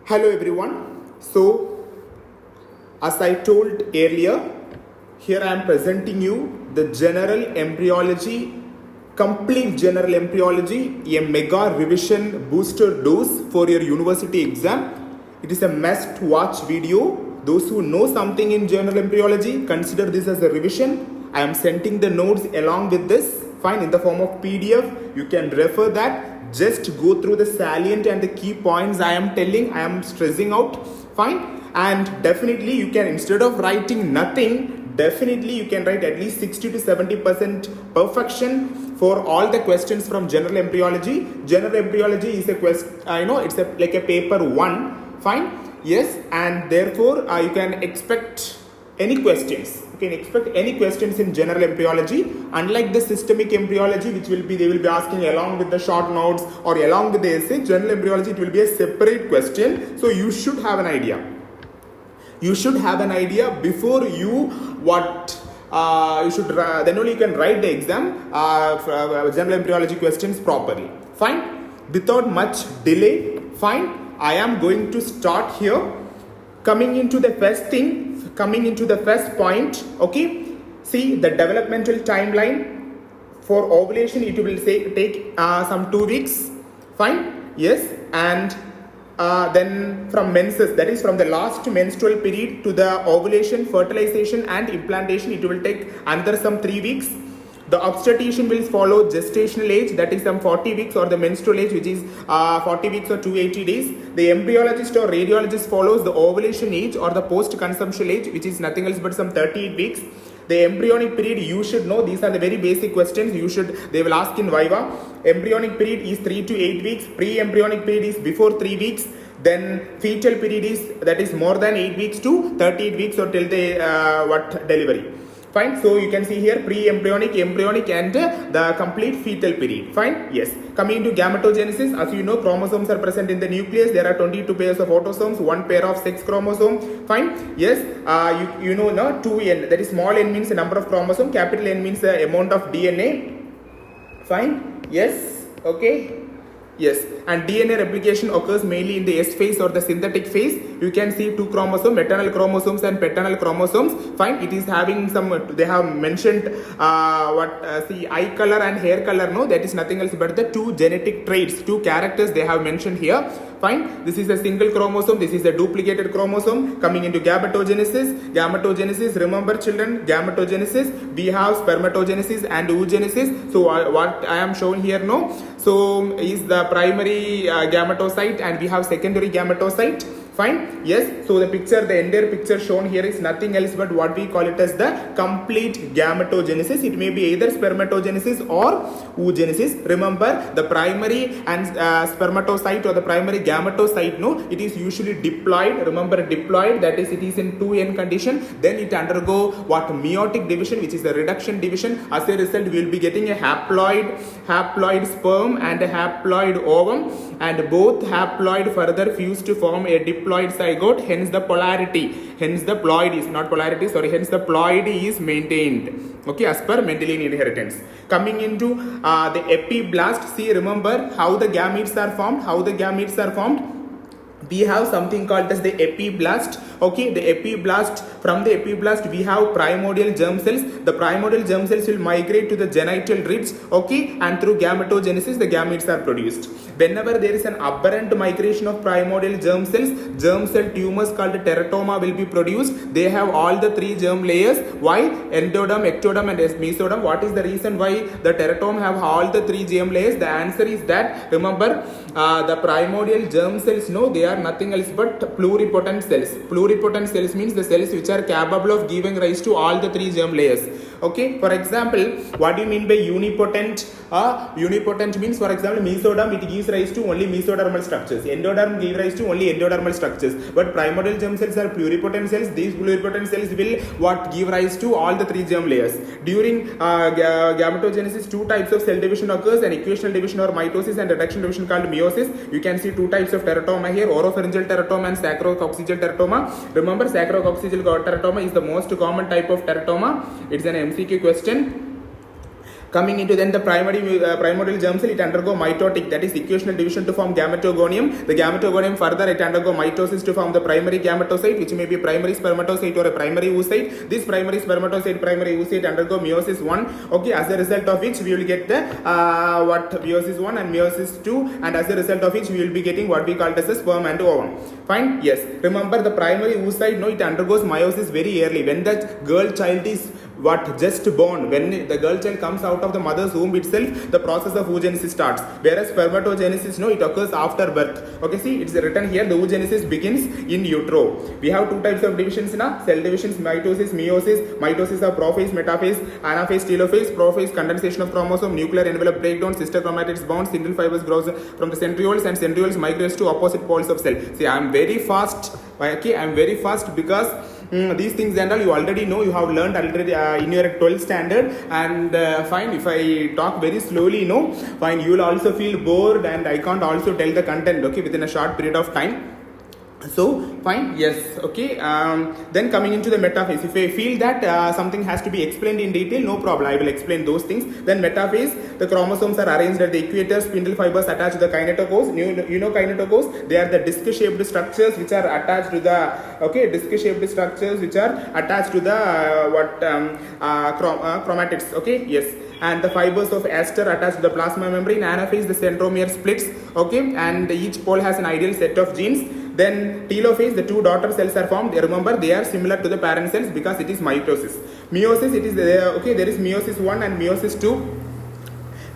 Hello everyone. So as I told earlier, here I am presenting you the general embryology, complete general embryology, a mega revision booster dose for your university exam. It is a must watch video. Those who know something in general embryology, consider this as a revision. I am sending the notes along with this, fine, in the form of PDF. You can refer that. Just go through the salient and the key points I am telling, I am stressing out, fine. And definitely you can, instead of writing nothing, definitely you can write at least 60 to 70% perfection for all the questions from general embryology. General embryology is a question, it's like a paper 1, fine, yes, and therefore you can expect any questions. You can expect any questions in general embryology. Unlike the systemic embryology, which they will be asking along with the short notes or along with the essay, general embryology, it will be a separate question. So you should have an idea. You should have an idea before you then only you can write the exam general embryology questions properly. Fine. Without much delay, fine. I am going to start here. Coming into the first point, okay. See the developmental timeline for ovulation. It will take some 2 weeks. Fine. Yes, and then from menses, that is from the last menstrual period to the ovulation, fertilization and implantation, it will take another some 3 weeks. The obstetrician will follow gestational age, that is some 40 weeks, or the menstrual age, which is 40 weeks or 280 days. The embryologist or radiologist follows the ovulation age or the post-consumption age, which is nothing else but some 38 weeks. The embryonic period, you should know, these are the very basic questions they will ask in Viva. Embryonic period is 3 to 8 weeks. Pre-embryonic period is before 3 weeks. Then fetal period is more than 8 weeks to 38 weeks or till the delivery. Fine. So you can see here pre-embryonic, embryonic and the complete fetal period. Fine. Yes. Coming to gametogenesis, as you know, chromosomes are present in the nucleus. There are 22 pairs of autosomes, 1 pair of sex chromosome. Fine. Yes. You know now 2n. That is small n means the number of chromosome. Capital N means the amount of DNA. Fine. Yes. Okay. Yes, and DNA replication occurs mainly in the S phase or the synthetic phase. You can see 2 chromosomes, maternal chromosomes and paternal chromosomes. Fine, it is having some, they have mentioned see eye color and hair color. No, that is nothing else but the 2 genetic traits, 2 characters they have mentioned here. Fine, this is a single chromosome, this is a duplicated chromosome. Coming into gametogenesis, remember children, gametogenesis, we have spermatogenesis and oogenesis. So what I am showing here, no, so is the primary gametocyte and we have secondary gametocyte. Fine. Yes. So the entire picture shown here is nothing else but what we call it as the complete gametogenesis. It may be either spermatogenesis or oogenesis. Remember, the primary and spermatocyte or the primary gametocyte, no, it is usually diploid. Remember, diploid, that is, it is in 2n condition. Then it undergo meiotic division, which is a reduction division. As a result, we will be getting a haploid sperm and a haploid ovum, and both haploid further fuse to form a diploid zygote, hence the polarity, hence the ploid is maintained, okay, as per Mendelian inheritance. Coming into the epiblast, see, remember how the gametes are formed. We have something called as the epiblast. Okay, the epiblast, from the epiblast we have primordial germ cells. The primordial germ cells will migrate to the genital ribs, okay, and through gametogenesis the gametes are produced. Whenever there is an aberrant migration of primordial germ cells, germ cell tumors called teratoma will be produced. They have all the 3 germ layers. Why? Endoderm, ectoderm and mesoderm. What is the reason why the teratoma have all the 3 germ layers? The answer is that, remember, the primordial germ cells, no, they are nothing else but pluripotent cells. Pluripotent cells means the cells which are capable of giving rise to all the 3 germ layers. Okay, for example, what do you mean by unipotent? Unipotent means, for example, mesoderm, it gives rise to only mesodermal structures. Endoderm gives rise to only endodermal structures. But primordial germ cells are pluripotent cells. These pluripotent cells will give rise to all the 3 germ layers. During gametogenesis, 2 types of cell division occurs: an equational division or mitosis and reduction division called meiosis. You can see 2 types of teratoma here: oropharyngeal teratoma and sacrococcygeal teratoma. Remember, sacrococcygeal teratoma is the most common type of teratoma. It's an MCQ question. Coming into then the primordial germ cell, it undergo mitotic, that is equational division to form gametogonium. The gametogonium further it undergo mitosis to form the primary gametocyte, which may be primary spermatocyte or a primary oocyte. This primary spermatocyte, primary oocyte undergo meiosis 1. Okay, as a result of which we will get the meiosis 1 and meiosis 2, and as a result of which we will be getting what we call as a sperm and ovum. Fine. Yes. Remember the primary oocyte, it undergoes meiosis very early when the girl child is just born. When the girl child comes out of the mother's womb itself, the process of oogenesis starts. Whereas spermatogenesis, it occurs after birth. Okay, see, it's written here, the oogenesis begins in utero. We have two types of divisions now, cell divisions, mitosis, meiosis. Mitosis of prophase, metaphase, anaphase, telophase. Prophase, condensation of chromosome, nuclear envelope breakdown, sister chromatids bound, single fibers grows from the centrioles, and centrioles migrates to opposite poles of cell. See, I am very fast. Okay, I am very fast because these things and all you already know, you have learned already in your 12th standard, and fine, if I talk very slowly, fine, you will also feel bored and I can't also tell the content, okay, within a short period of time. So fine, yes, okay. Then coming into the metaphase, if I feel that something has to be explained in detail, no problem, I will explain those things. Then metaphase, the chromosomes are arranged at the equator, spindle fibers attached to the kinetochores. You know kinetochores, they are the disc-shaped structures which are attached to the disc-shaped structures which are attached to the chromatids. Okay, yes. And the fibers of aster attached to the plasma membrane. Anaphase, the centromere splits, okay, and each pole has an ideal set of genes. Then telophase, the two daughter cells are formed. Remember, they are similar to the parent cells because it is mitosis. Meiosis, it is there is meiosis 1 and meiosis 2.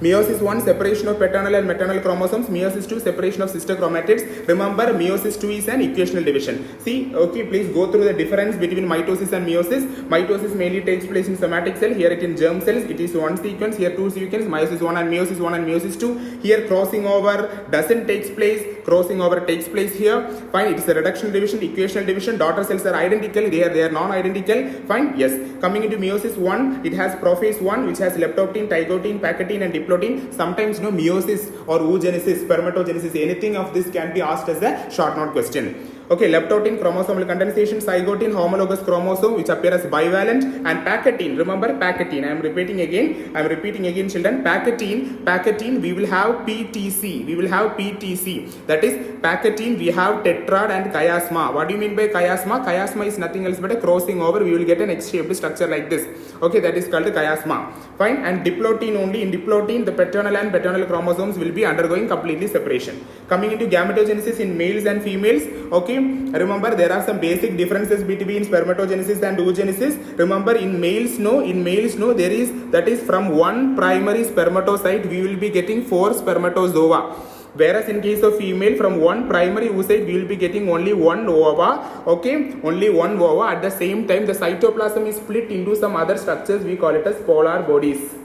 Meiosis 1, separation of paternal and maternal chromosomes. Meiosis 2, separation of sister chromatids. Remember, meiosis 2 is an equational division. See, okay, please go through the difference between mitosis and meiosis. Mitosis mainly takes place in somatic cell. Here it in germ cells. It is one sequence. Here two sequence. Meiosis 1 and meiosis 2. Here crossing over doesn't takes place. Crossing over takes place here. Fine. It is a reduction division, equational division. Daughter cells are identical. They are non-identical. Fine. Yes. Coming into meiosis 1, it has prophase 1, which has leptoptene, tigotene, pacatine, and diplotin. Sometimes meiosis or oogenesis, spermatogenesis, anything of this can be asked as a short note question. Okay, leptoptene, chromosomal condensation, zygotene, homologous chromosome which appear as bivalent, and pacatine. Remember pacatine. I am repeating again, children. Pacatine, we will have PTC. That is pacatine, we have tetrad and chiasma. What do you mean by chiasma? Chiasma is nothing else but a crossing over. We will get an X-shaped structure like this. Okay, that is called chiasma. Fine. And diplotene only. In diplotene, the paternal and paternal chromosomes will be undergoing completely separation. Coming into gametogenesis in males and females. Okay, remember there are some basic differences between spermatogenesis and oogenesis. Remember in males there is, that is from one primary spermatocyte we will be getting 4 spermatozoa. Whereas in case of female, from one primary oocyte we will be getting only one ova. Okay, only one ova. At the same time, the cytoplasm is split into some other structures. We call it as polar bodies.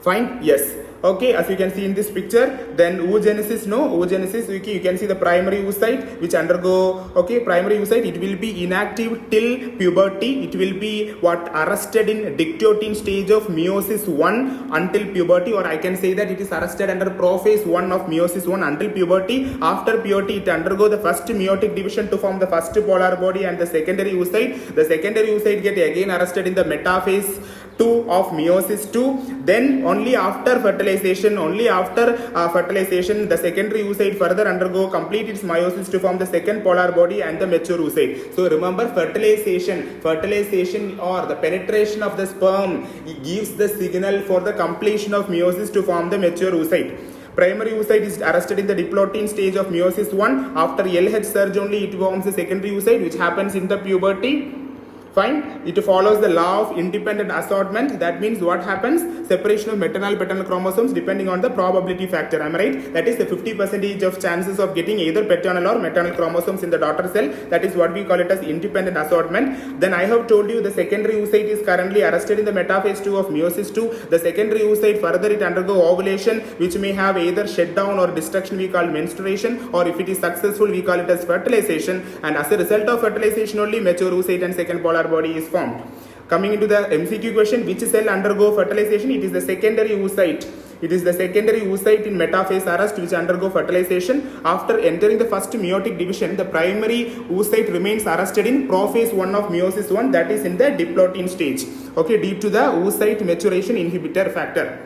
Fine. Yes. Okay, as you can see in this picture, then oogenesis, you can see the primary oocyte which undergo, primary oocyte, it will be inactive till puberty. It will be arrested in dictyotin stage of meiosis 1 until puberty, or I can say that it is arrested under prophase 1 of meiosis 1 until puberty. After puberty, it undergo the first meiotic division to form the first polar body and the secondary oocyte. The secondary oocyte get again arrested in the metaphase 2 of meiosis 2. Then only after fertilization, the secondary oocyte further undergo complete its meiosis to form the second polar body and the mature oocyte. So remember, fertilization or the penetration of the sperm gives the signal for the completion of meiosis to form the mature oocyte. Primary oocyte is arrested in the diplotene stage of meiosis 1. After LH surge only it forms the secondary oocyte which happens in the puberty. Fine. It follows the law of independent assortment. That means what happens? Separation of maternal paternal chromosomes depending on the probability factor. Am I right? That is the 50% of chances of getting either paternal or maternal chromosomes in the daughter cell. That is what we call it as independent assortment. Then I have told you the secondary oocyte is currently arrested in the metaphase 2 of meiosis 2. The secondary oocyte further it undergo ovulation which may have either shed down or destruction we call menstruation, or if it is successful we call it as fertilization, and as a result of fertilization only mature oocyte and second polar body is formed. Coming into the MCQ question, which cell undergo fertilization? It is the secondary oocyte. It is the secondary oocyte in metaphase arrest which undergo fertilization. After entering the first meiotic division, the primary oocyte remains arrested in prophase 1 of meiosis 1, that is in the diplotin stage. Okay, due to the oocyte maturation inhibitor factor.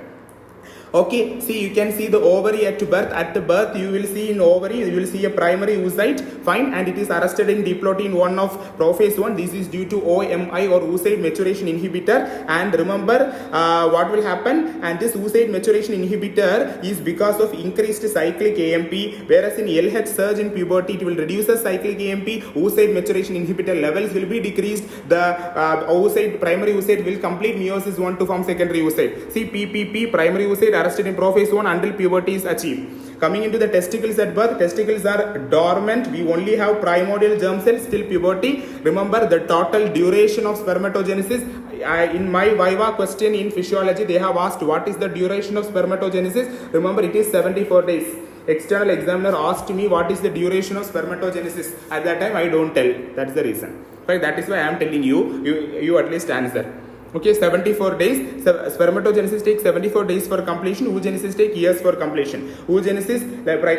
Okay, see, you can see the ovary at birth. At the birth, you will see in ovary, you will see a primary oocyte, fine, and it is arrested in diplotin 1 of prophase 1. This is due to OMI or oocyte maturation inhibitor. And remember what will happen? And this oocyte maturation inhibitor is because of increased cyclic AMP, whereas in LH surge in puberty, it will reduce the cyclic AMP. Oocyte maturation inhibitor levels will be decreased. The primary oocyte will complete meiosis 1 to form secondary oocyte. See, PPP, primary oocyte arrested in prophase 1 until puberty is achieved. Coming into the testicles at birth, testicles are dormant. We only have primordial germ cells till puberty. Remember the total duration of spermatogenesis. In my Viva question in physiology, they have asked what is the duration of spermatogenesis. Remember, it is 74 days. External examiner asked me what is the duration of spermatogenesis. At that time, I don't tell. That's the reason. Right? That is why I am telling you. You at least answer. Okay, 74 days. Spermatogenesis takes 74 days for completion. Oogenesis takes years for completion. Oogenesis,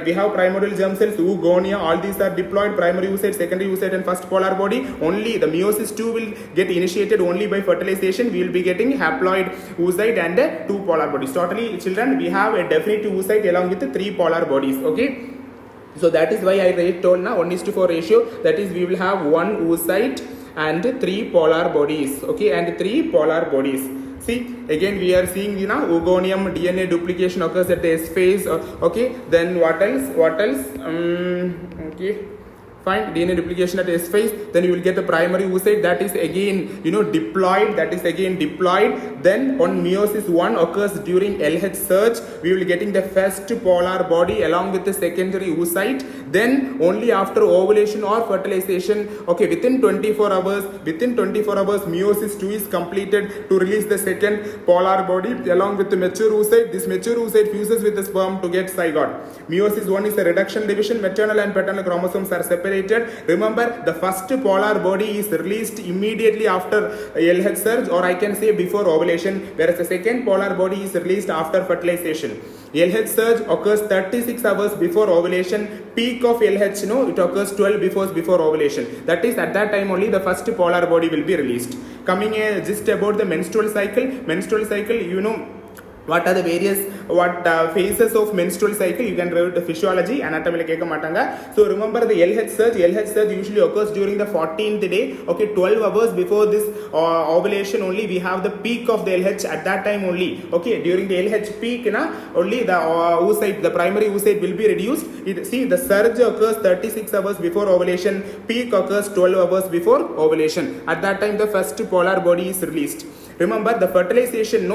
we have primordial germ cells, oogonia, all these are diploid, primary oocyte, secondary oocyte and first polar body. Only the meiosis 2 will get initiated only by fertilization. We will be getting haploid oocyte and 2 polar bodies. Totally, children, we have a definitive oocyte along with the 3 polar bodies. Okay. So that is why I told now 1:4 ratio. That is, we will have 1 oocyte and 3 polar bodies. Okay, and 3 polar bodies. See, again we are seeing, oogonium DNA duplication occurs at the S phase. Okay, then what else? Okay, fine, DNA duplication at S phase. Then you will get the primary oocyte, that is again diploid. Then on meiosis 1 occurs during LH surge. We will be getting the first polar body along with the secondary oocyte. Then only after ovulation or fertilization, okay, within 24 hours, meiosis 2 is completed to release the second polar body along with the mature oocyte. This mature oocyte fuses with the sperm to get zygote. Meiosis 1 is a reduction division. Maternal and paternal chromosomes are separated. Remember, the first polar body is released immediately after LH surge, or I can say before ovulation, whereas the second polar body is released after fertilization. LH surge occurs 36 hours before ovulation. Peak of LH, it occurs 12 hours before ovulation. That is, at that time only the first polar body will be released. Coming just about the menstrual cycle. Menstrual cycle, what are the various phases of menstrual cycle? You can read the physiology, anatomy. So remember the LH surge. LH surge usually occurs during the 14th day. Okay, 12 hours before this ovulation only we have the peak of the LH. At that time only, okay, during the LH peak, only the oocyte, the primary oocyte will be reduced. See, the surge occurs 36 hours before ovulation. Peak occurs 12 hours before ovulation. At that time, the first polar body is released. Remember the fertilization,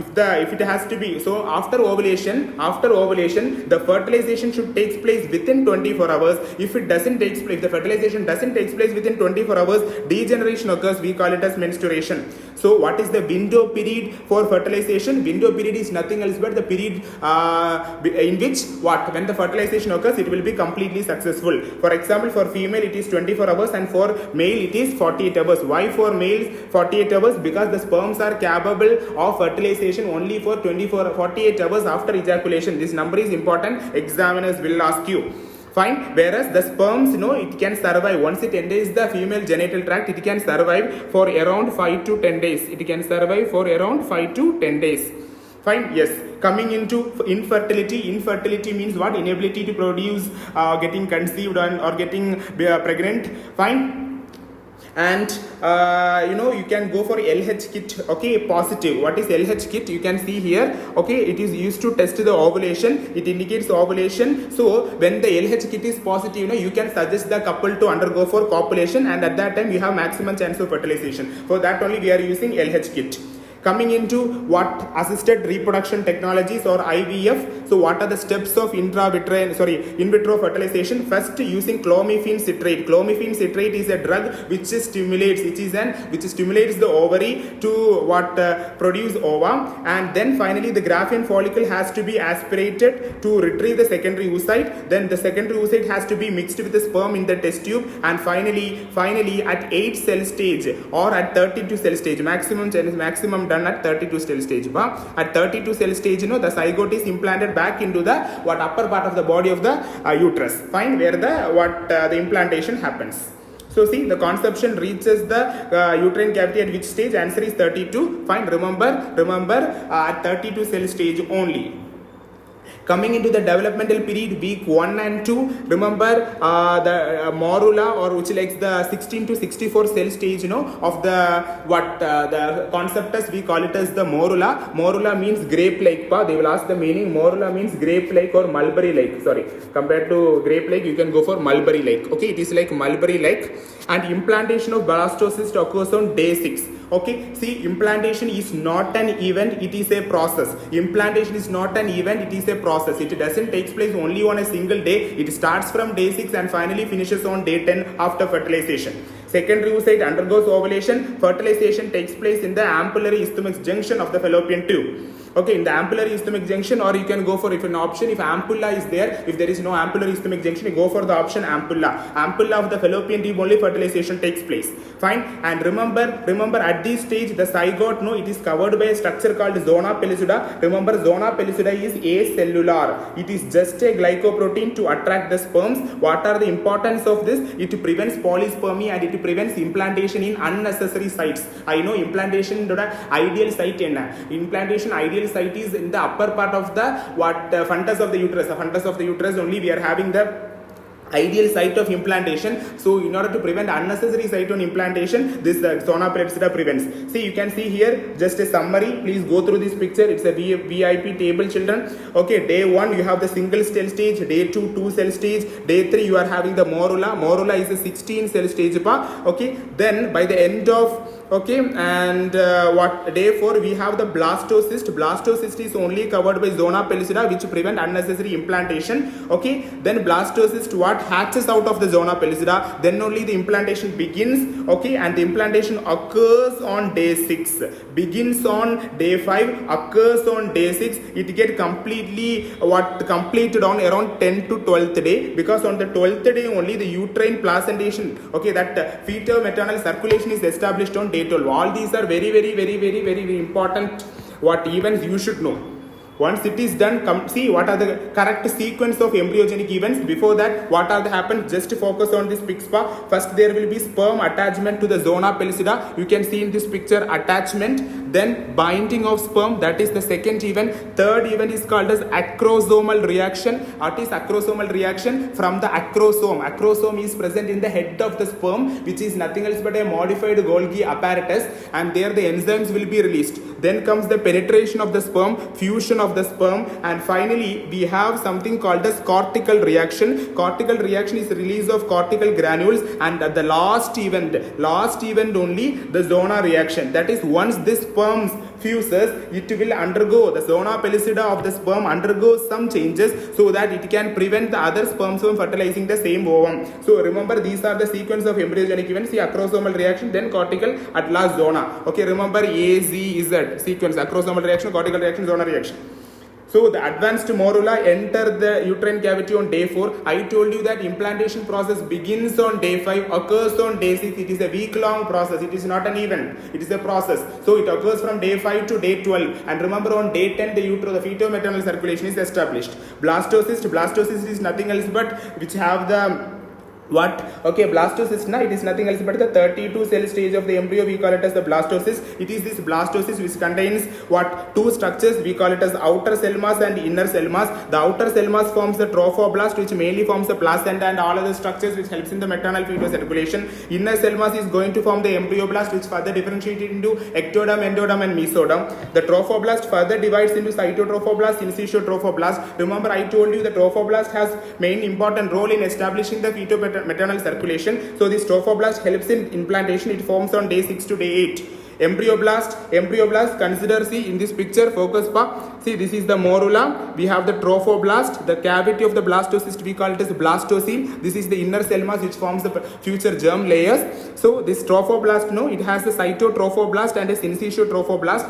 if it has to be, so after ovulation, the fertilization should take place within 24 hours. If it doesn't take place, if the fertilization doesn't take place within 24 hours, degeneration occurs. We call it as menstruation. So what is the window period for fertilization? Window period is nothing else but the period in which when the fertilization occurs, it will be completely successful. For example, for female it is 24 hours and for male it is 48 hours. Why for males 48 hours? Because the sperms are capable of fertilization only for 48 hours after ejaculation. This number is important. Examiners will ask you. Fine. Whereas the sperms, it can survive. Once it enters the female genital tract, it can survive for around 5 to 10 days. It can survive for around 5 to 10 days. Fine. Yes. Coming into infertility. Infertility means what? Inability to produce, getting conceived or getting pregnant. Fine. And you can go for LH kit. Okay, positive. What is LH kit? You can see here. Okay, it is used to test the ovulation. It indicates ovulation. So when the LH kit is positive, you can suggest the couple to undergo for copulation, and at that time you have maximum chance of fertilization. For that only we are using LH kit. Coming into assisted reproduction technologies or IVF. So what are the steps of in vitro fertilization? First, using clomiphene citrate. Clomiphene citrate is a drug which stimulates the ovary to produce ova, and then finally the graphene follicle has to be aspirated to retrieve the secondary oocyte. Then the secondary oocyte has to be mixed with the sperm in the test tube, and finally at 8 cell stage or at 32 cell stage, maximum done at 32 cell stage. At 32 cell stage, the zygote is implanted back into the upper part of the body of the uterus. Fine, where the implantation happens. So see, the conception reaches the uterine cavity at which stage? Answer is 32. Fine, remember at 32 cell stage only. Coming into the developmental period, week 1 and 2, remember the morula, or which likes the 16 to 64 cell stage, of the the conceptus, we call it as the morula. Morula means grape-like. They will ask the meaning. Morula means grape-like or mulberry-like. Sorry, compared to grape-like, you can go for mulberry-like. Okay, it is like mulberry-like. And implantation of blastocyst occurs on day 6. Okay, see, implantation is not an event, it is a process. Implantation is not an event, it is a process. It doesn't take place only on a single day. It starts from day 6 and finally finishes on day 10 after fertilization. Secondary oocyte undergoes ovulation. Fertilization takes place in the ampullary isthmic junction of the fallopian tube. Okay, in the ampullary isthmic junction, or you can go for, if an option, if ampulla is there, if there is no ampullary isthmic junction, you go for the option ampulla. Ampulla of the fallopian tube only fertilization takes place. Fine. And remember at this stage the zygote, it is covered by a structure called Zona Pelicida. Remember, Zona Pelicida is acellular. It is just a glycoprotein to attract the sperms. What are the importance of this? It prevents polyspermy and it prevents implantation in unnecessary sites. I know implantation ideal site. Implantation ideal site is in the upper part of the fundus of the uterus. The fundus of the uterus only we are having the ideal site of implantation. So in order to prevent unnecessary site on implantation, this Zona Pelicida prevents. See, you can see here just a summary. Please go through this picture. It's a VIP table, children. Okay, day 1 you have the single cell stage, day 2 2 cell stage, day 3 you are having the morula. Morula is a 16 cell stage. Okay, then by the end of and day 4 we have the blastocyst. Blastocyst is only covered by Zona Pelicida, which prevent unnecessary implantation. Okay, then blastocyst hatches out of the Zona Pelicida, then only the implantation begins. Okay, and the implantation occurs on day 6, begins on day 5, occurs on day 6. It get completely completed on around 10 to 12th day, because on the 12th day only the uterine placentation, that fetal maternal circulation is established on day 12. All these are very important events you should know. Once it is done, see what are the correct sequence of embryogenic events. Before that, what are the happen? Just focus on this picture. First, there will be sperm attachment to the Zona Pelicida. You can see in this picture attachment. Then binding of sperm. That is the second event. Third event is called as acrosomal reaction. What is acrosomal reaction? From the acrosome. Acrosome is present in the head of the sperm, which is nothing else but a modified Golgi apparatus. And there the enzymes will be released. Then comes the penetration of the sperm, fusion of the sperm, and finally we have something called as cortical reaction. Cortical reaction is release of cortical granules, and at the last event only the Zona reaction. That is, once this sperm fuses, it will undergo, the Zona Pelicida of the sperm undergoes some changes so that it can prevent the other sperms from fertilizing the same ovum. So remember, these are the sequence of embryogenic events. See, acrosomal reaction, then cortical, at last Zona. Okay, remember AZZ sequence: acrosomal reaction, cortical reaction, Zona reaction. So the advanced morula enter the uterine cavity on day 4. I told you that implantation process begins on day 5, occurs on day 6. It is a week-long process. It is not an event. It is a process. So it occurs from day 5 to day 12. And remember, on day 10, the fetal maternal circulation is established. Blastocyst is nothing else but which have the blastocyst, it is nothing else but the 32 cell stage of the embryo. We call it as the blastocyst. It is this blastocyst which contains two structures. We call it as outer cell mass and inner cell mass. The outer cell mass forms the trophoblast, which mainly forms the placenta and all other structures which helps in the maternal fetal circulation. Inner cell mass is going to form the embryoblast, which further differentiated into ectoderm, endoderm and mesoderm. The trophoblast further divides into cytotrophoblast, in situ trophoblast. Remember, I told you the trophoblast has main important role in establishing the fetal maternal circulation. So this trophoblast helps in implantation. It forms on day 6 to day 8. Embryoblast, consider, see in this picture, focus see, this is the morula. We have the trophoblast, the cavity of the blastocyst, we call it as blastocele. This is the inner cell mass which forms the future germ layers. So this trophoblast, it has the cytotrophoblast and a syncytial trophoblast.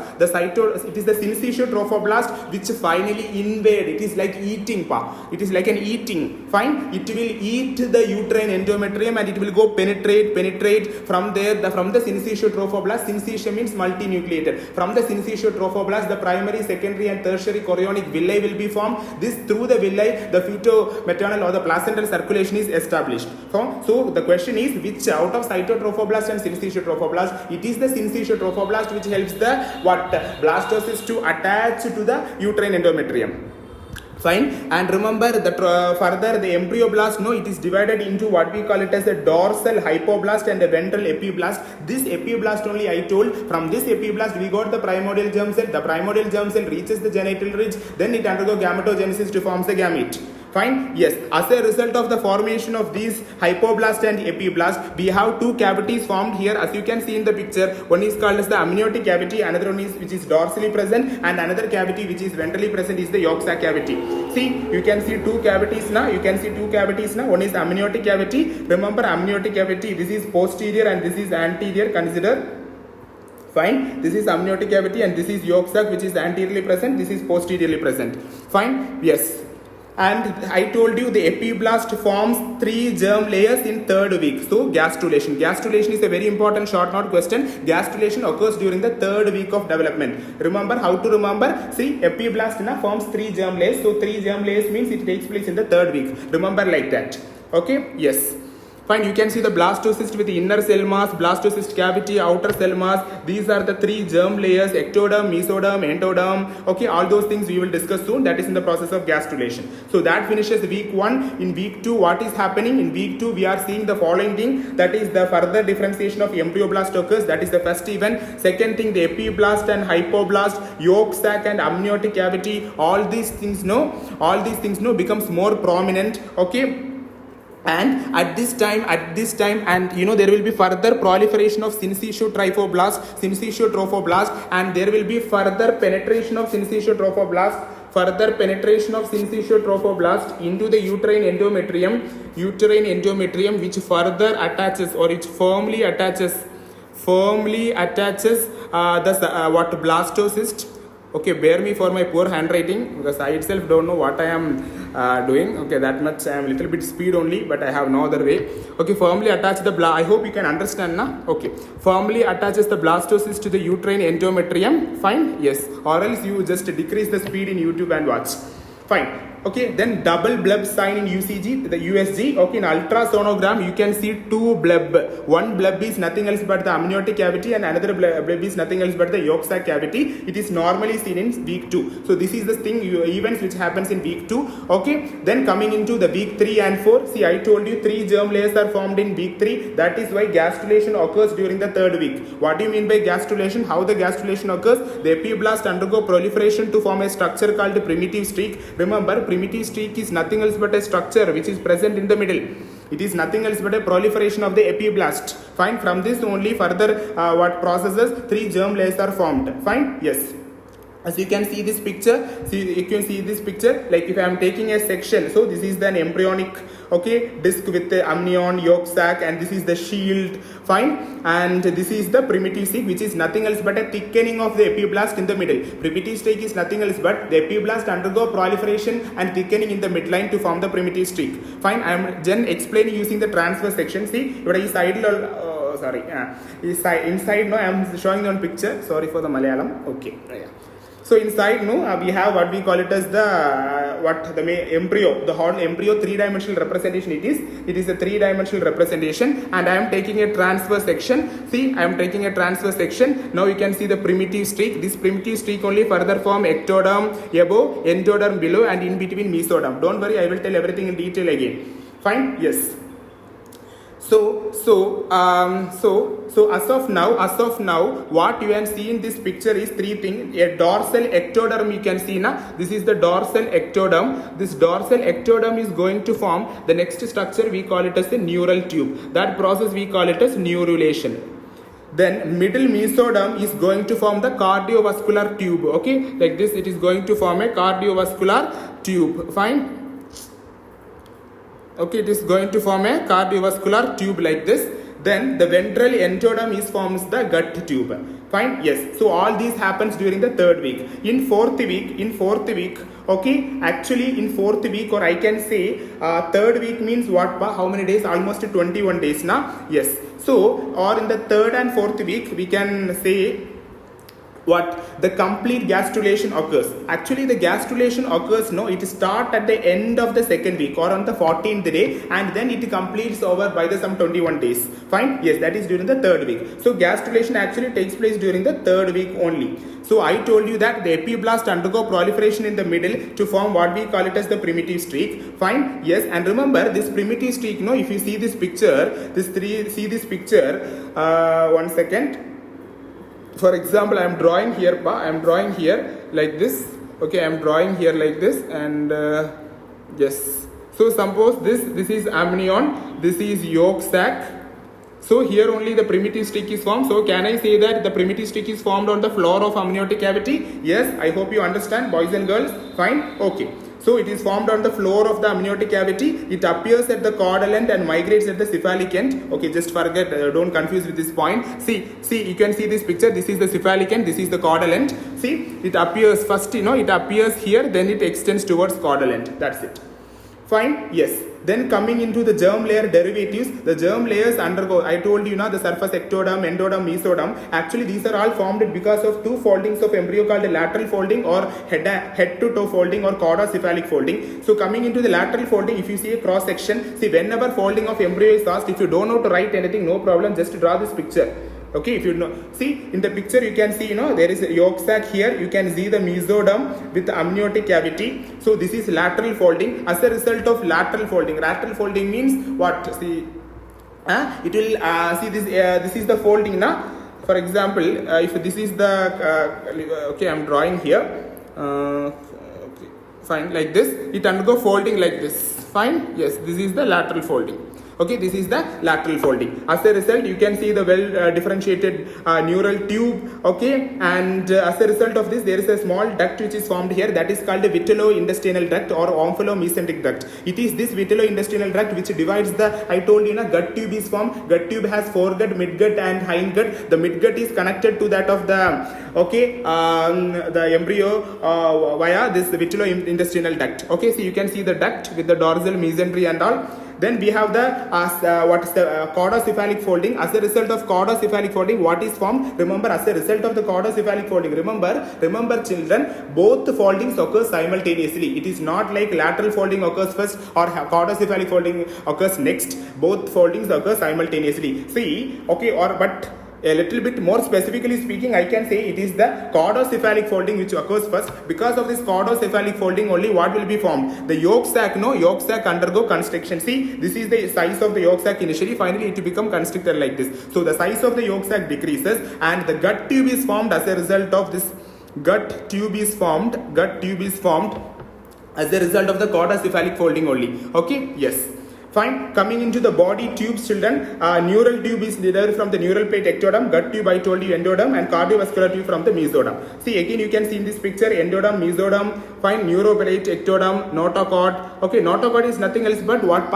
It is the syncytial trophoblast which finally invade. It is like eating, it is like an eating. Fine, it will eat the uterine endometrium and it will go penetrate from there, from the syncytial trophoblast. Syncytial syncytia means multinucleated. From the syncytia trophoblast, the primary, secondary and tertiary chorionic villi will be formed. This through the villi, the feto-maternal or the placental circulation is established. So the question is, which out of cytotrophoblast and syncytia trophoblast? It is the syncytia trophoblast which helps the blastocyst to attach to the uterine endometrium. Fine. And remember that further the embryoblast, no, it is divided into what we call it as a dorsal hypoblast and a ventral epiblast. This epiblast only I told, from this epiblast we got the primordial germ cell. The primordial germ cell reaches the genital ridge, then it undergoes gametogenesis to form the gamete. Fine. Yes. As a result of the formation of these hypoblast and epiblast, we have two cavities formed here. As you can see in the picture, one is called as the amniotic cavity, another one is which is dorsally present, and another cavity which is ventrally present is the yolk sac cavity. See, you can see two cavities now. One is amniotic cavity. Remember, amniotic cavity, this is posterior and this is anterior. Consider. Fine. This is amniotic cavity and this is yolk sac which is anteriorly present. This is posteriorly present. Fine. Yes. And I told you the epiblast forms 3 germ layers in 3rd week. So gastrulation. Gastrulation is a very important short note question. Gastrulation occurs during the 3rd week of development. Remember how to remember? See, epiblast forms 3 germ layers. So 3 germ layers means it takes place in the 3rd week. Remember like that. Okay? Yes. Fine, you can see the blastocyst with the inner cell mass, blastocyst cavity, outer cell mass. These are the 3 germ layers: ectoderm, mesoderm, endoderm. Okay, all those things we will discuss soon. That is in the process of gastrulation. So that finishes week 1. In week 2, what is happening? In week 2, we are seeing the following thing. That is the further differentiation of embryoblast occurs. That is the first event. Second thing, the epiblast and hypoblast, yolk sac and amniotic cavity. All these things becomes more prominent. Okay. And at this time, and there will be further proliferation of syncytia trophoblast, and there will be further penetration of syncytia trophoblast into the uterine endometrium, which further attaches, or which firmly attaches the blastocyst. Okay, bear me for my poor handwriting, because I itself don't know what I am doing. Okay, that much I am little bit speed only, but I have no other way. Okay, firmly attach the I hope you can understand now. Okay, firmly attaches the blastocyst to the uterine endometrium. Fine, yes, or else you just decrease the speed in YouTube and watch. Fine. Okay, then double bleb sign in UCG, the USG. Okay, in ultrasonogram, you can see 2 bleb. One bleb is nothing else but the amniotic cavity, and another bleb is nothing else but the yolk sac cavity. It is normally seen in week 2. So this is the thing, events which happens in week 2. Okay, then coming into the week 3 and 4. See, I told you 3 germ layers are formed in week 3. That is why gastrulation occurs during the 3rd week. What do you mean by gastrulation? How the gastrulation occurs? The epiblast undergo proliferation to form a structure called the primitive streak. Remember, primitive streak is nothing else but a structure which is present in the middle. It is nothing else but a proliferation of the epiblast. Fine. From this only further processes 3 germ layers are formed. Fine. Yes. As you can see this picture, like if I am taking a section, so this is the embryonic, okay, disc with the amnion, yolk sac, and this is the shield. Fine. And this is the primitive streak, which is nothing else but a thickening of the epiblast in the middle. Primitive streak is nothing else but the epiblast undergo proliferation and thickening in the midline to form the primitive streak. Fine. I am then explaining using the transverse section. See, inside no, I am showing on picture. Sorry for the Malayalam. Okay. Yeah. So inside, we have what we call it as the embryo. The whole embryo 3-dimensional representation. It is a 3-dimensional representation, and I am taking a transverse section. See, I am taking a transverse section. Now you can see the primitive streak. This primitive streak only further form ectoderm above, endoderm below, and in between mesoderm. Don't worry, I will tell everything in detail again. Fine. Yes. So as of now, what you can see in this picture is 3 things. A dorsal ectoderm you can see now. This is the dorsal ectoderm. This dorsal ectoderm is going to form the next structure. We call it as a neural tube. That process we call it as neurulation. Then middle mesoderm is going to form the cardiovascular tube. Okay, like this, it is going to form a cardiovascular tube. Fine. Okay, it is going to form a cardiovascular tube like this. then the ventral endoderm is forms the gut tube. Fine, yes. So all these happens during the 3rd week. In fourth week, okay, actually in 4th week, or I can say 3rd week means what? How many days? Almost 21 days now. Yes. So, or in the 3rd and 4th week, we can say what? The complete gastrulation occurs. Actually, the gastrulation occurs, no, it starts at the end of the 2nd week or on the 14th day, and then it completes over by the some 21 days. Fine? Yes, that is during the 3rd week. So, gastrulation actually takes place during the 3rd week only. So, I told you that the epiblast undergo proliferation in the middle to form what we call it as the primitive streak. Fine? Yes, and remember this primitive streak, no, if you see this picture, one second. For example, I am drawing here like this. Okay, I am drawing here like this, and yes. So suppose this is amnion, this is yolk sac. So here only the primitive streak is formed. So can I say that the primitive streak is formed on the floor of amniotic cavity? Yes, I hope you understand, boys and girls. Fine, okay. So it is formed on the floor of the amniotic cavity. It appears at the caudal end and migrates at the cephalic end. Okay, just forget, don't confuse with this point. See, you can see this picture. This is the cephalic end. This is the caudal end. See, it appears first, it appears here, then it extends towards caudal end. That's it. Fine? Yes. Then coming into the germ layer derivatives, the germ layers undergo, I told you now, the surface ectoderm, endoderm, mesoderm. Actually, these are all formed because of 2 foldings of embryo called the lateral folding or head to toe folding or chordocephalic folding. So coming into the lateral folding, if you see a cross section, see whenever folding of embryo is asked, if you don't know to write anything, no problem, just draw this picture. Okay, if you know, see in the picture you can see, there is a yolk sac here. You can see the mesoderm with the amniotic cavity. So this is lateral folding. As a result of lateral folding means what? See, it will see this. This is the folding now. For example, if this is the okay, I'm drawing here. Okay, fine, like this. It undergo folding like this. Fine. Yes, this is the lateral folding. Okay, this is the lateral folding. As a result, you can see the well differentiated neural tube. Okay, and as a result of this, there is a small duct which is formed here, that is called the vitellointestinal duct or omphallomesenteric duct. It is this vitellointestinal duct which divides the, I told you, gut tube is formed. Gut tube has foregut, midgut and hindgut. The midgut is connected to that of the embryo via this vitellointestinal duct. Okay, so you can see the duct with the dorsal mesentery and all. Then we have the chordocephalic folding. As a result of chordocephalic folding, what is formed? Remember, as a result of the chordocephalic folding, remember children, both foldings occur simultaneously. It is not like lateral folding occurs first or chordocephalic folding occurs next. Both foldings occur simultaneously. See, okay, but a little bit more specifically speaking, I can say it is the chordocephalic folding which occurs first. Because of this chordocephalic folding only, what will be formed? The yolk sac undergo constriction. See, this is the size of the yolk sac initially. Finally, it will become constricted like this. So the size of the yolk sac decreases and the gut tube is formed as a result of this. Gut tube is formed as a result of the chordocephalic folding only. Okay, yes. Fine. Coming into the body tubes, children, neural tube is derived from the neural plate ectoderm, gut tube I told you endoderm, and cardiovascular tube from the mesoderm. See, again you can see in this picture endoderm, mesoderm. Fine. Neural plate ectoderm, notochord. Okay, notochord is nothing else but what?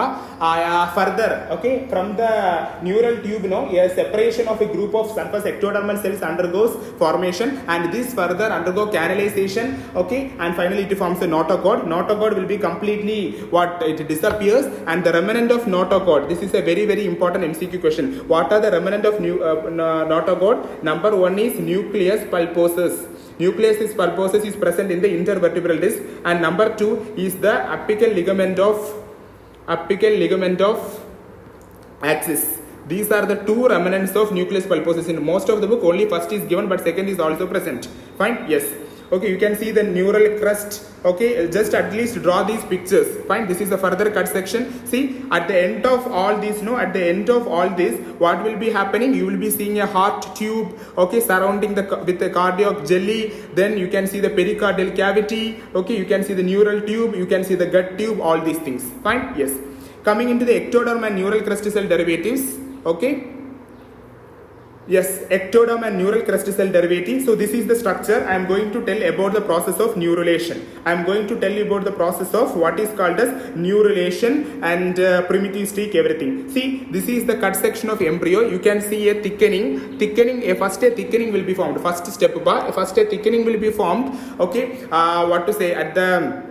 Further, okay, from the neural tube, a separation of a group of surface ectodermal cells undergoes formation, and this further undergo canalization. Okay, and finally it forms a notochord. Notochord will be completely it disappears, and the remnant of notochord. This is a very, very important MCQ question. What are the remnant of notochord? Number 1 is nucleus pulposus. Nucleus pulposus is present in the intervertebral disc, and number 2 is the apical ligament of axis. These are the 2 remnants of nucleus pulposus. In most of the book, only first is given, but second is also present. Fine? Yes. Okay, you can see the neural crest. Okay, just at least draw these pictures. Fine, this is the further cut section. See, at the end of all this, what will be happening? You will be seeing a heart tube, okay, surrounding with the cardiac jelly. Then you can see the pericardial cavity. Okay, you can see the neural tube, you can see the gut tube, all these things. Fine, yes. Coming into the ectoderm and neural crest cell derivatives. Okay. Yes, ectoderm and neural crest cell derivative. So this is the structure. I am going to tell about the process of neurulation. I am going to tell you about the process of what is called as neurulation and primitive streak, everything. See, this is the cut section of embryo. You can see a thickening. First a thickening will be formed. First step bar. First a thickening will be formed. Okay. What to say at the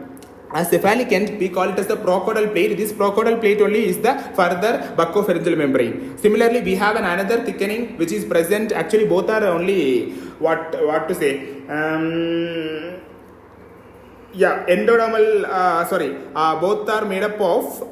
cephalic end, we call it as the procaudal plate. This procaudal plate only is the further buccopharyngeal membrane. Similarly, we have another thickening which is present. Actually, both are only what to say. Endodermal. Both are made up of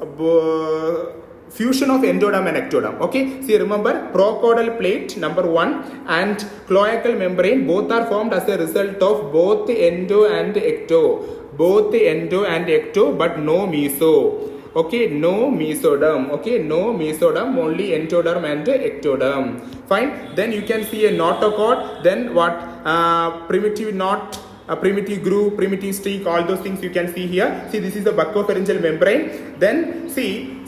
fusion of endoderm and ectoderm. Okay, see, remember procaudal plate number 1 and cloacal membrane both are formed as a result of both endo and ecto. Both endo and ecto, but no meso. Okay, no mesoderm. Okay, no mesoderm, only endoderm and ectoderm. Fine. Then you can see a notochord. Then what? Primitive knot, primitive groove, primitive streak, all those things you can see here. See, this is the buccopharyngeal membrane. Then see,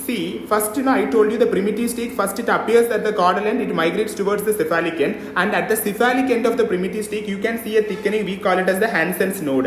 first I told you the primitive streak, first it appears at the caudal end, it migrates towards the cephalic end, and at the cephalic end of the primitive streak you can see a thickening, we call it as the Hansen's node.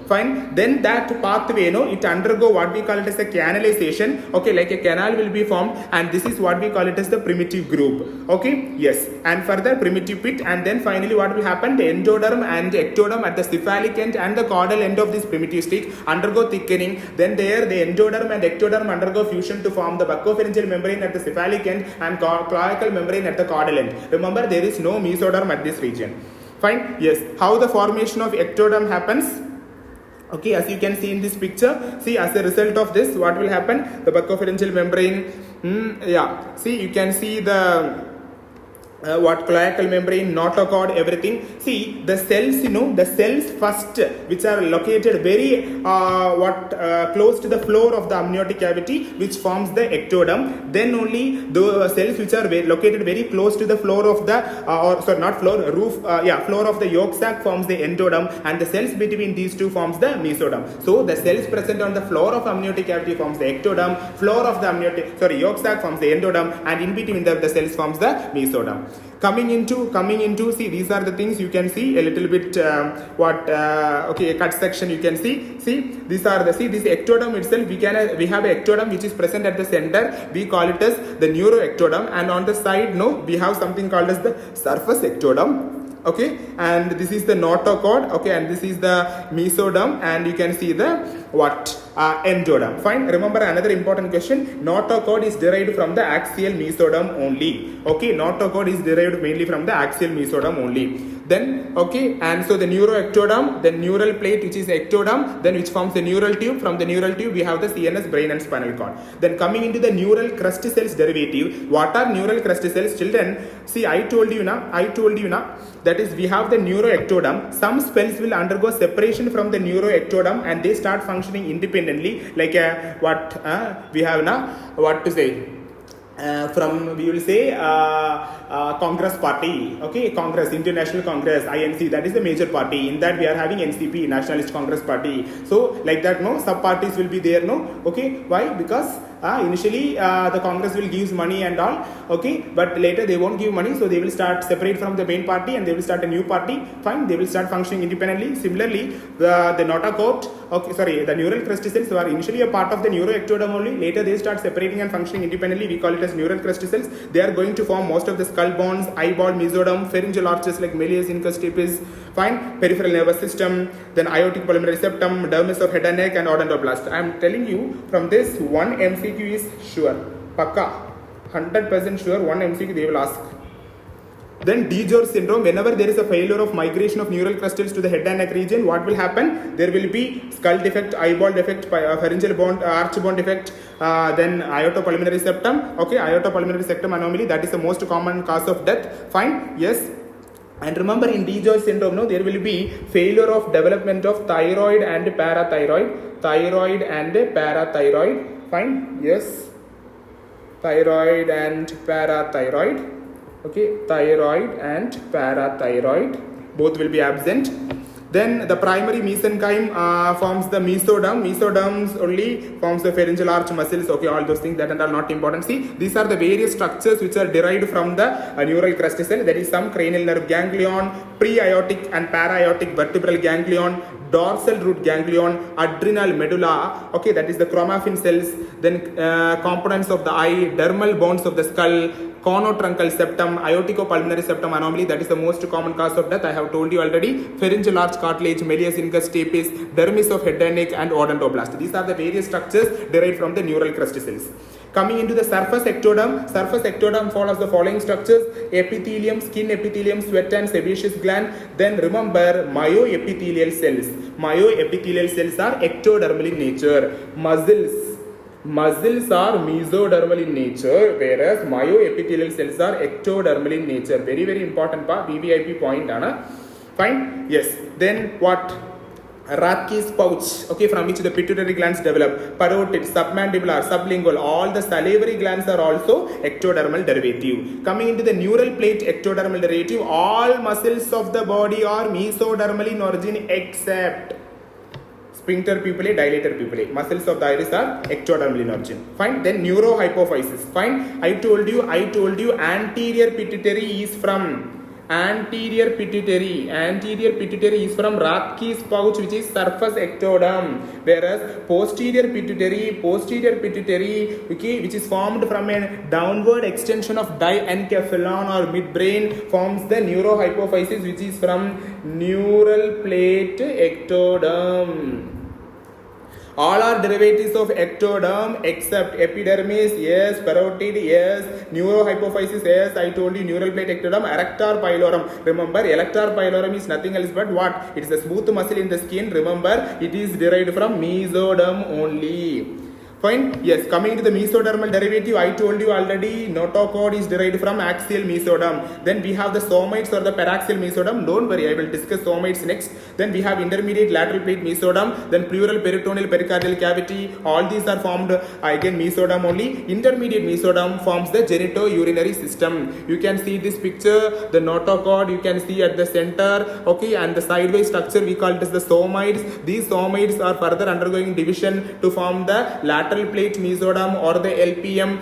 Fine. Then that pathway, it undergo what we call it as a canalization. Okay, like a canal will be formed, and this is what we call it as the primitive groove. Okay, yes, and further primitive pit, and then finally what will happen, the endoderm and ectoderm at the cephalic end and the caudal end of this primitive streak undergo thickening. Then there the endoderm and ectoderm undergo fusion to form the buccopharyngeal membrane at the cephalic end and cloacal membrane at the caudal end. Remember, there is no mesoderm at this region. Fine. Yes. How the formation of ectoderm happens? Okay, as you can see in this picture, see, as a result of this, what will happen? The buccopharyngeal membrane. See, you can see the cloacal membrane, notochord, everything. See, the cells, the cells first, which are located very close to the floor of the amniotic cavity, which forms the ectoderm. Then only the cells which are located very close to the floor of the floor of the yolk sac forms the endoderm, and the cells between these two forms the mesoderm. So the cells present on the floor of amniotic cavity forms the ectoderm, floor of the yolk sac forms the endoderm, and in between the cells forms the mesoderm. Coming into, see, these are the things you can see a little bit, a cut section you can see. See, this ectoderm itself, we have an ectoderm which is present at the center, we call it as the Neuro Ectoderm, and on the side, we have something called as the surface ectoderm. Okay, and this is the notochord. Okay, and this is the mesoderm, and you can see the endoderm. Fine. Remember another important question. Notochord is derived from the axial mesoderm only. Okay, notochord is derived mainly from the axial mesoderm only. Then, okay, and so the Neuro Ectoderm, the neural plate which is ectoderm, then which forms the neural tube. From the neural tube we have the CNS, brain and spinal cord. Then coming into the neural crest cells derivative. What are neural crest cells? Children, see, I told you now, that is, we have the Neuro Ectoderm. Some cells will undergo separation from the Neuro Ectoderm and they start functioning independently, like we have now, what to say, we will say Congress party, okay, Congress, International Congress, INC, that is the major party. In that we are having NCP, Nationalist Congress Party. So like that, sub parties will be there, okay. Why? Because initially the Congress will give money and all, okay, but later they won't give money, so they will start separate from the main party and they will start a new party. Fine, they will start functioning independently. Similarly, the notochord, the neural crest cells are initially a part of the Neuro Ectoderm only. Later they start separating and functioning independently. We call it as neural crest cells. They are going to form most of the skull bones, eyeball, mesoderm, pharyngeal arches like Meiosis incustipis. Fine, peripheral nervous system, then aortic pulmonary septum, dermis of head and neck, and odontoblast. I am telling you from this, one MCQ is sure, pakka, 100% sure, one MCQ they will ask. Then DiGeorge syndrome, whenever there is a failure of migration of neural crystals to the head and neck region, what will happen? There will be skull defect, eyeball defect, pharyngeal bone, arch bone defect, then aortopulmonary septum. Okay, aortopulmonary septum anomaly, that is the most common cause of death. Fine, yes. And remember, in DiGeorge syndrome, there will be failure of development of thyroid and parathyroid. Fine, yes. Thyroid and parathyroid. Okay, thyroid and parathyroid, both will be absent. Then the primary mesenchyme forms the mesoderm. Mesoderms only forms the pharyngeal arch muscles. Okay, all those things that are not important. See, these are the various structures which are derived from the neural crusty cell. There is some cranial nerve ganglion, pre-aortic and para-aortic vertebral ganglion, dorsal root ganglion, adrenal medulla. Okay, that is the chromaffin cells. Then components of the eye, dermal bones of the skull, conotruncal septum, aorticopulmonary septum anomaly, that is the most common cause of death. I have told you already. Pharyngeal arch cartilage, Meiosis incustapis, dermis of head and neck, and odontoblast. These are the various structures derived from the neural crusty cells. Coming into the surface ectoderm follows the following structures: epithelium, skin epithelium, sweat and sebaceous gland. Then remember myoepithelial cells. Myoepithelial cells are ectodermal in nature. Muscles are mesodermal in nature, whereas myoepithelial cells are ectodermal in nature. Very, very important VVIP point. Fine? Yes. Then what? Rathke's pouch, okay, from which the pituitary glands develop. Parotid, submandibular, sublingual, all the salivary glands are also ectodermal derivative. Coming into the neural plate ectodermal derivative, all muscles of the body are mesodermal in origin except sphincter pupillae, dilator pupillae. Muscles of the iris are ectodermal in origin. Fine. Then Neuro Hypophysis. Fine. I told you anterior pituitary is from anterior pituitary is from Rathke's pouch, which is surface ectoderm, whereas posterior pituitary, okay, which is formed from a downward extension of diencephalon or midbrain, forms the neurohypophysis, which is from neural plate ectoderm. All are derivatives of ectoderm except epidermis, yes, parotid, yes, neurohypophysis, yes, I told you neural plate ectoderm, erector pylorem. Remember, erector pylorem is nothing else but what? It is a smooth muscle in the skin. Remember, it is derived from mesoderm only. Fine. Yes, coming to the mesodermal derivative, I told you already, notochord is derived from axial mesoderm. Then we have the somites or the paraxial mesoderm. Don't worry, I will discuss somites next. Then we have intermediate lateral plate mesoderm. Then pleural, peritoneal, pericardial cavity. All these are formed again mesoderm only. Intermediate mesoderm forms the genitourinary system. You can see this picture, the notochord you can see at the center. Okay, and the sideways structure we call it as the somites. These somites are further undergoing division to form the lateral plate mesoderm or the LPM.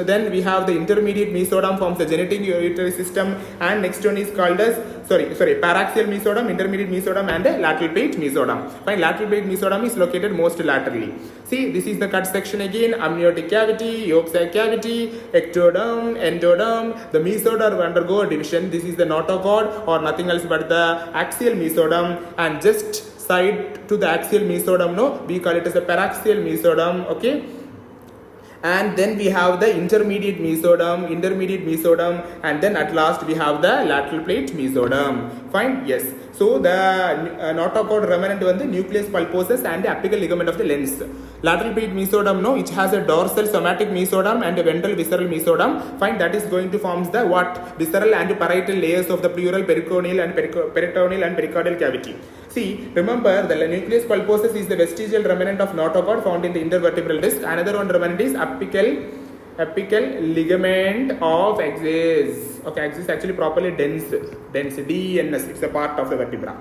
Then we have the intermediate mesoderm forms the genitourinary system, and next one is called as paraxial mesoderm, intermediate mesoderm, and the lateral plate mesoderm. Fine, lateral plate mesoderm is located most laterally. See, this is the cut section again: amniotic cavity, yolk sac cavity, ectoderm, endoderm. The mesoderm undergo division. This is the notochord or nothing else but the axial mesoderm, and just side to the axial mesoderm, we call it as a paraxial mesoderm, okay. And then we have the intermediate mesoderm, and then at last we have the lateral plate mesoderm. Fine, yes. So the notochord remnant was the nucleus pulposus and the apical ligament of the lens. Lateral plate mesoderm, which has a dorsal somatic mesoderm and a ventral visceral mesoderm. Fine, that is going to form the what? Visceral and parietal layers of the pleural, peritoneal and pericardial cavity. See, remember, the nucleus pulposus is the vestigial remnant of notochord found in the intervertebral disc. Another one remnant is apical ligament of axis. Okay, axis is actually properly dense, DNS. It's a part of the vertebra.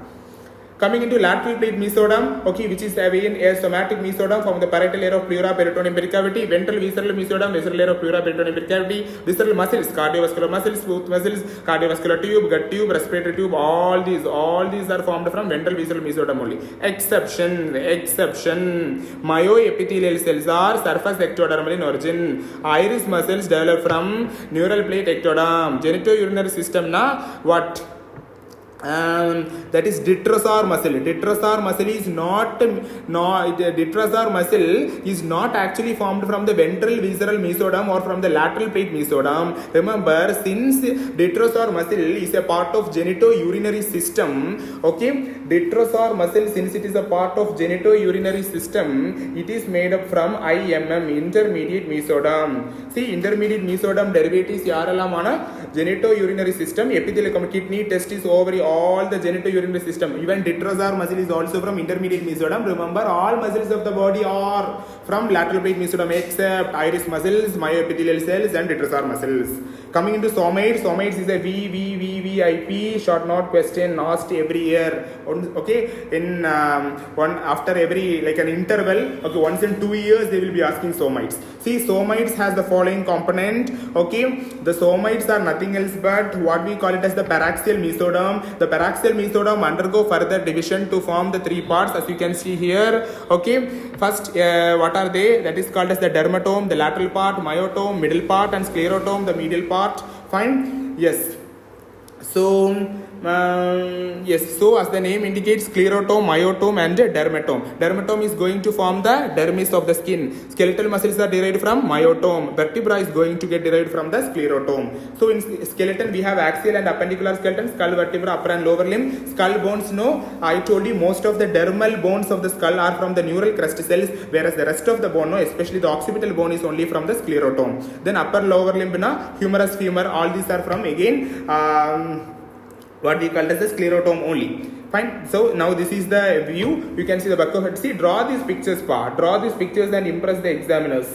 Coming into lateral plate mesoderm, okay, which is again a somatic mesoderm from the parietal layer of pleura, peritoneum, pericavity, ventral visceral mesoderm, visceral layer of pleura, peritoneum, pericavity, visceral muscles, cardiovascular muscles, smooth muscles, cardiovascular tube, gut tube, respiratory tube, all these are formed from ventral visceral mesoderm only. Exception, myoepithelial cells are surface ectodermal in origin. Iris muscles develop from neural plate ectoderm. Genitourinary system what? That is detrusor muscle. Detrusor muscle is not actually formed from the ventral visceral mesoderm or from the lateral plate mesoderm. Remember, since detrusor muscle is a part of genitourinary system, okay, detrusor muscle, since it is a part of genitourinary system, it is made up from IMM, intermediate mesoderm. See, intermediate mesoderm derivatives yarellaamana genitourinary system, epithelial, kidney, testis, ovary, all the genitourinary system. Even detrusor muscle is also from intermediate mesoderm. Remember, all muscles of the body are from lateral plate mesoderm except iris muscles, myoepithelial cells, and detrusor muscles. Coming into somites is a VVIP short note question asked every year. okay, in one after every like an interval, okay, once in 2 years they will be asking somites. See, somites has the following component. Okay, the somites are nothing else but what we call it as the paraxial mesoderm. The paraxial mesoderm undergo further division to form the 3 parts, as you can see here. Okay, first what are they? That is called as the dermatome, the lateral part, myotome, middle part, and sclerotome, the medial part. Fine. Yes. So yes, so as the name indicates, sclerotome, myotome, and dermatome. Dermatome is going to form the dermis of the skin. Skeletal muscles are derived from myotome. Vertebra is going to get derived from the sclerotome. So in skeleton we have axial and appendicular skeleton, skull, vertebra, upper and lower limb. Skull bones, no, I told you most of the dermal bones of the skull are from the neural crest cells, whereas the rest of the bone, no, especially the occipital bone, is only from the sclerotome. Then upper lower limb, na, humerus, femur, all these are from again what we call as the sclerotome only. Fine. So now this is the view. You can see the back of it. See, draw these pictures, draw these pictures and impress the examiners.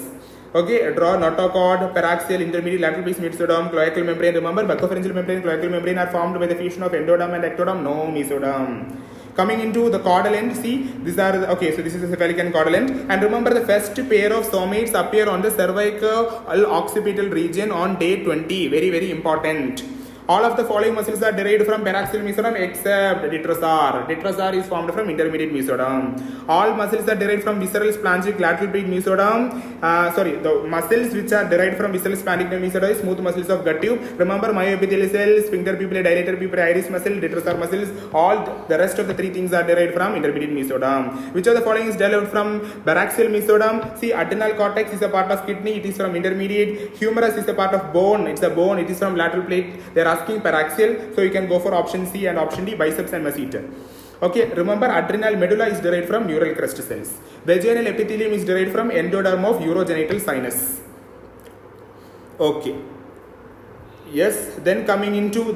Okay, draw notochord, paraxial, intermediate, lateral base, mesoderm, cloacal membrane. Remember, buccopharyngeal membrane, cloacal membrane are formed by the fusion of endoderm and ectoderm. No mesoderm. Coming into the caudal end, see, these are okay. So this is the cephalic and caudal end. And remember, the first pair of somates appear on the cervical occipital region on day 20. Very, very important. All of the following muscles are derived from paraxial mesoderm except detrosar. Detrosar is formed from intermediate mesoderm. All muscles are derived from visceral splanchnic lateral peak mesoderm. The muscles which are derived from visceral splanchnic mesoderm is smooth muscles of gut tube. Remember, myoepithelial cells, sphincter pupillae, dilator pupillae, iris muscle, detrosar muscles. All the rest of the 3 things are derived from intermediate mesoderm. Which of the following is derived from paraxial mesoderm? See, adrenal cortex is a part of kidney. It is from intermediate. Humerus is a part of bone. It's a bone. It is from lateral plate. There are paraxial, so you can go for option C and option D, biceps and masseter. Okay, remember, adrenal medulla is derived from neural crest cells. Vaginal epithelium is derived from endoderm of urogenital sinus. Okay. Yes, then coming into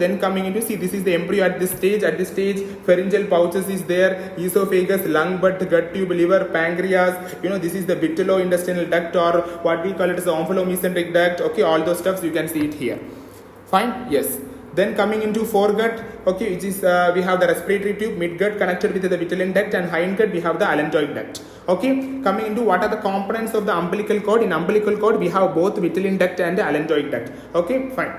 see, this is the embryo at this stage. At this stage, pharyngeal pouches is there, esophagus, lung, gut tube, liver, pancreas. You know, this is the vitellointestinal duct, or what we call it as the omphalomescentric duct. Okay, all those stuffs you can see it here. Fine. Yes. Then coming into foregut, okay, which is we have the respiratory tube, midgut connected with the vitelline duct, and hindgut we have the allantoic duct. Okay, coming into what are the components of the umbilical cord? In umbilical cord we have both vitelline duct and the allantoic duct. Okay, fine.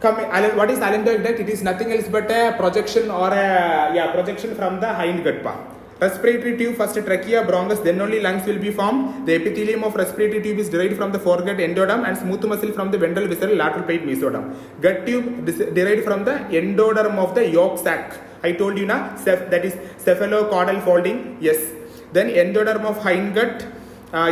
What is allantoic duct? It is nothing else but a projection or a projection from the hindgut part. Respiratory tube, first trachea, bronchus, then only lungs will be formed. The epithelium of respiratory tube is derived from the foregut endoderm, and smooth muscle from the ventral visceral lateral plate mesoderm. Gut tube derived from the endoderm of the yolk sac. I told you na, that is cephalocaudal folding. Yes. Then endoderm of hindgut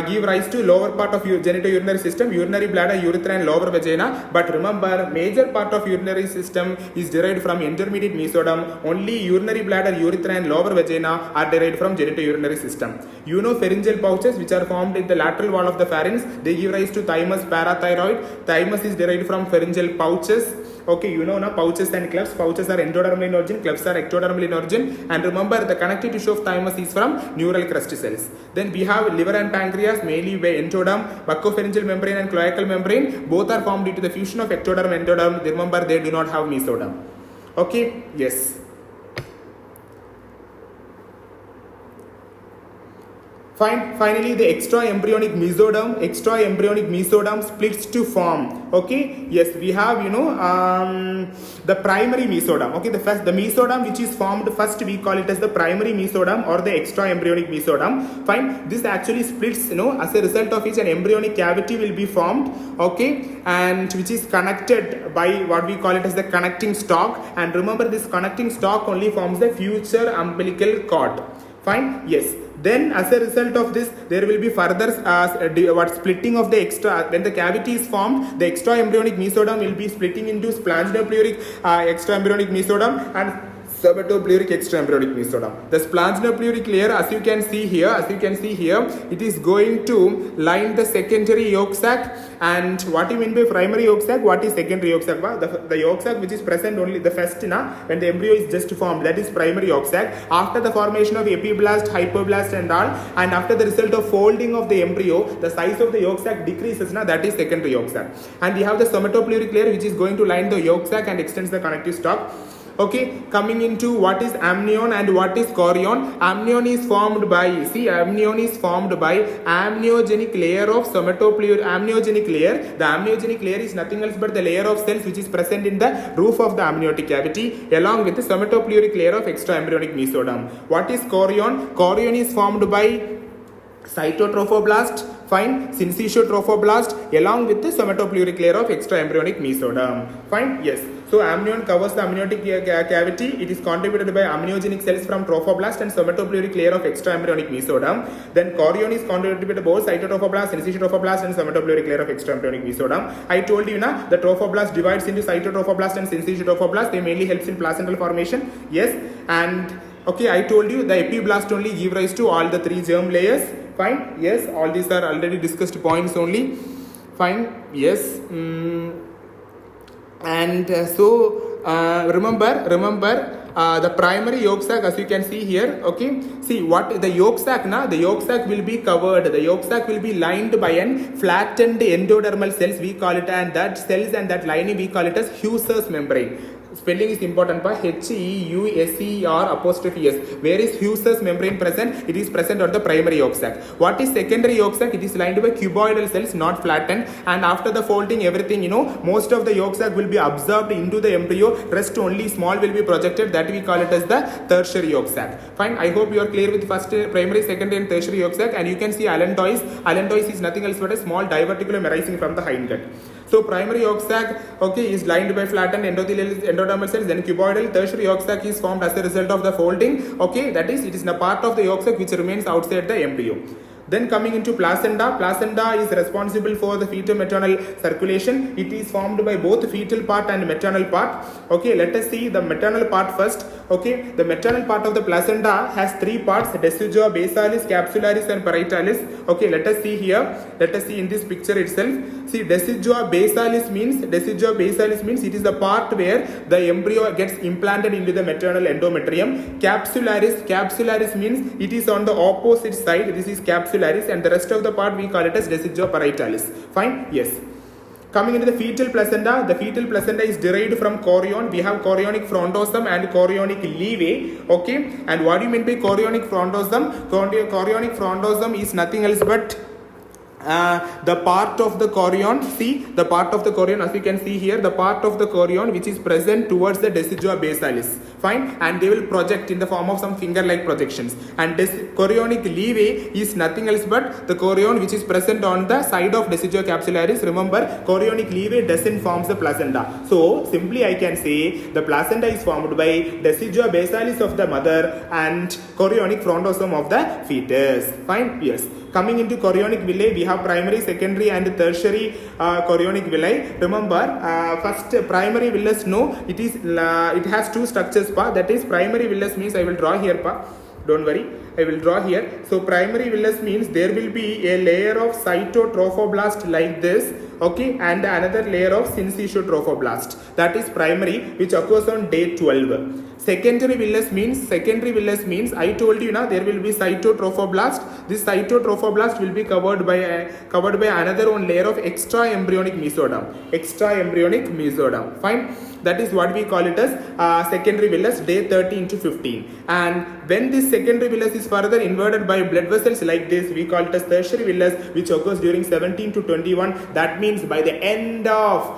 give rise to lower part of genitourinary system, urinary bladder, urethra, and lower vagina. But remember, major part of urinary system is derived from intermediate mesoderm. Only urinary bladder, urethra, and lower vagina are derived from genitourinary system. You know, pharyngeal pouches which are formed in the lateral wall of the pharynx, they give rise to thymus, parathyroid. Thymus is derived from pharyngeal pouches. Okay, you know now, pouches and clefts. Pouches are endodermal in origin, clefts are ectodermal in origin. And remember, the connective tissue of thymus is from neural crest cells. Then we have liver and pancreas, mainly by endoderm, buccopharyngeal membrane and cloacal membrane. Both are formed due to the fusion of ectoderm and endoderm. Remember, they do not have mesoderm. Okay, yes. Finally, the extra-embryonic mesoderm splits to form. Okay, yes, we have, you know, the primary mesoderm. Okay, the mesoderm which is formed first, we call it as the primary mesoderm or the extra-embryonic mesoderm. Fine, this actually splits, you know, as a result of which an embryonic cavity will be formed. Okay, and which is connected by what we call it as the connecting stalk. And remember, this connecting stalk only forms the future umbilical cord. Fine, yes. Then as a result of this, there will be further splitting of the extra. When the cavity is formed, the extra embryonic mesoderm will be splitting into splanchnopleurotic extra embryonic mesoderm and subatopleurotic extra embryonic mesoderm. The splanchnopleurotic layer, as you can see here, it is going to line the secondary yolk sac. And what do you mean by primary yolk sac? What is secondary yolk sac? The yolk sac which is present only the first when the embryo is just formed, that is primary yolk sac. After the formation of epiblast, hypoblast and all, and after the result of folding of the embryo, the size of the yolk sac decreases, that is secondary yolk sac. And we have the somatopleuric layer which is going to line the yolk sac and extends the connective stalk. Okay, coming into what is amnion and what is chorion. Amnion is formed by, amniogenic layer of somatopleuric amniogenic layer. The amniogenic layer is nothing else but the layer of cells which is present in the roof of the amniotic cavity along with the somatopleuric layer of extraembryonic mesoderm. What is chorion? Chorion is formed by cytotrophoblast, fine, syncytiotropoblast along with the somatopleuric layer of extraembryonic mesoderm. Fine, yes. So amnion covers the amniotic cavity. It is contributed by amniogenic cells from trophoblast and somatopleuric layer of extraembryonic mesoderm. Then chorion is contributed by both cytotrophoblast, syncytiotropoblast and somatopleuric layer of extraembryonic mesoderm. I told you na, the trophoblast divides into cytotrophoblast and syncytiotropoblast. They mainly helps in placental formation. Yes, and okay, I told you the epiblast only give rise to all the three germ layers. Fine, yes, all these are already discussed points only. Fine, yes. Remember the primary yolk sac, as you can see here. Okay, see what the yolk sac na, the yolk sac will be covered, the yolk sac will be lined by an flattened endodermal cells, we call it, and that cells and that lining we call it as Husser's membrane. Spelling is important pa, Heuser'. Where is Husser's membrane present? It is present on the primary yolk sac. What is secondary yolk sac? It is lined by cuboidal cells, not flattened, and after the folding everything, most of the yolk sac will be absorbed into the embryo, rest only small will be projected, that we call it as the tertiary yolk sac. Fine, I hope you are clear with first primary, secondary and tertiary yolk sac. And you can see allantois. Allantois is nothing else but a small diverticulum arising from the hindgut. So primary yolk sac, okay, is lined by flattened endodermal cells. Then cuboidal. Tertiary yolk sac is formed as a result of the folding. Okay, that is, it is a part of the yolk sac which remains outside the embryo. Then coming into placenta. Placenta is responsible for the fetal-maternal circulation. It is formed by both fetal part and maternal part. Okay, let us see the maternal part first. Okay, the maternal part of the placenta has three parts: decidua, basalis, capsularis and paritalis. Okay, let us see here. Let us see in this picture itself. See, decidua basalis means it is the part where the embryo gets implanted into the maternal endometrium. Capsularis means it is on the opposite side. This is capsularis, and the rest of the part we call it as decidua paritalis. Fine, yes. Coming into the fetal placenta is derived from chorion. We have chorionic frondosome and chorionic levae. Okay, and what do you mean by chorionic frondosome? Chorionic frondosome is nothing else but the part of the chorion, see the part of the chorion, as you can see here, the part of the chorion which is present towards the decidua basalis. Fine, and they will project in the form of some finger like projections. And chorionic levae is nothing else but the chorion which is present on the side of decidua capsularis. Remember, chorionic levae doesn't form the placenta. So simply I can say the placenta is formed by decidua basalis of the mother and chorionic frondosome of the fetus. Fine, yes. Coming into chorionic villi, we have primary, secondary and tertiary chorionic villi. Remember, first primary villus, no, it has two structures pa. That is, primary villus means, I will draw here pa. Don't worry, I will draw here. So primary villus means there will be a layer of cytotrophoblast like this. Okay, and another layer of syncytiotropoblast. That is primary, which occurs on day 12. Secondary villus means I told you now there will be cytotrophoblast. This cytotrophoblast will be covered by another one layer of extraembryonic mesoderm. Fine. That is what we call it as secondary villus, day 13 to 15. And when this secondary villus is further inverted by blood vessels like this, we call it as tertiary villus, which occurs during 17 to 21. That means by the end of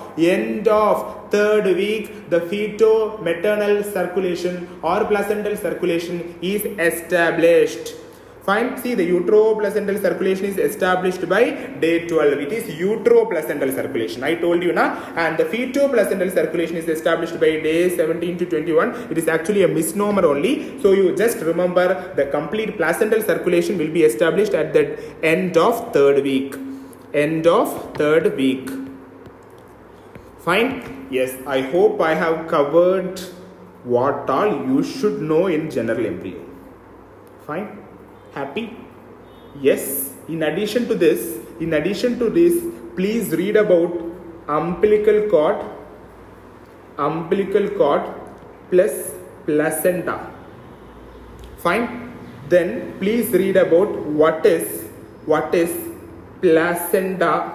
third week, the feto-maternal circulation or placental circulation is established. Fine. See, the utero-placental circulation is established by day 12. It is utero-placental circulation. I told you na. And the feto-placental circulation is established by day 17 to 21. It is actually a misnomer only. So you just remember the complete placental circulation will be established at the end of third week. Fine. Yes. I hope I have covered what all you should know in general embryo. Fine. Happy? Yes. In addition to this, please read about umbilical cord plus placenta. Fine. Then please read about what is placenta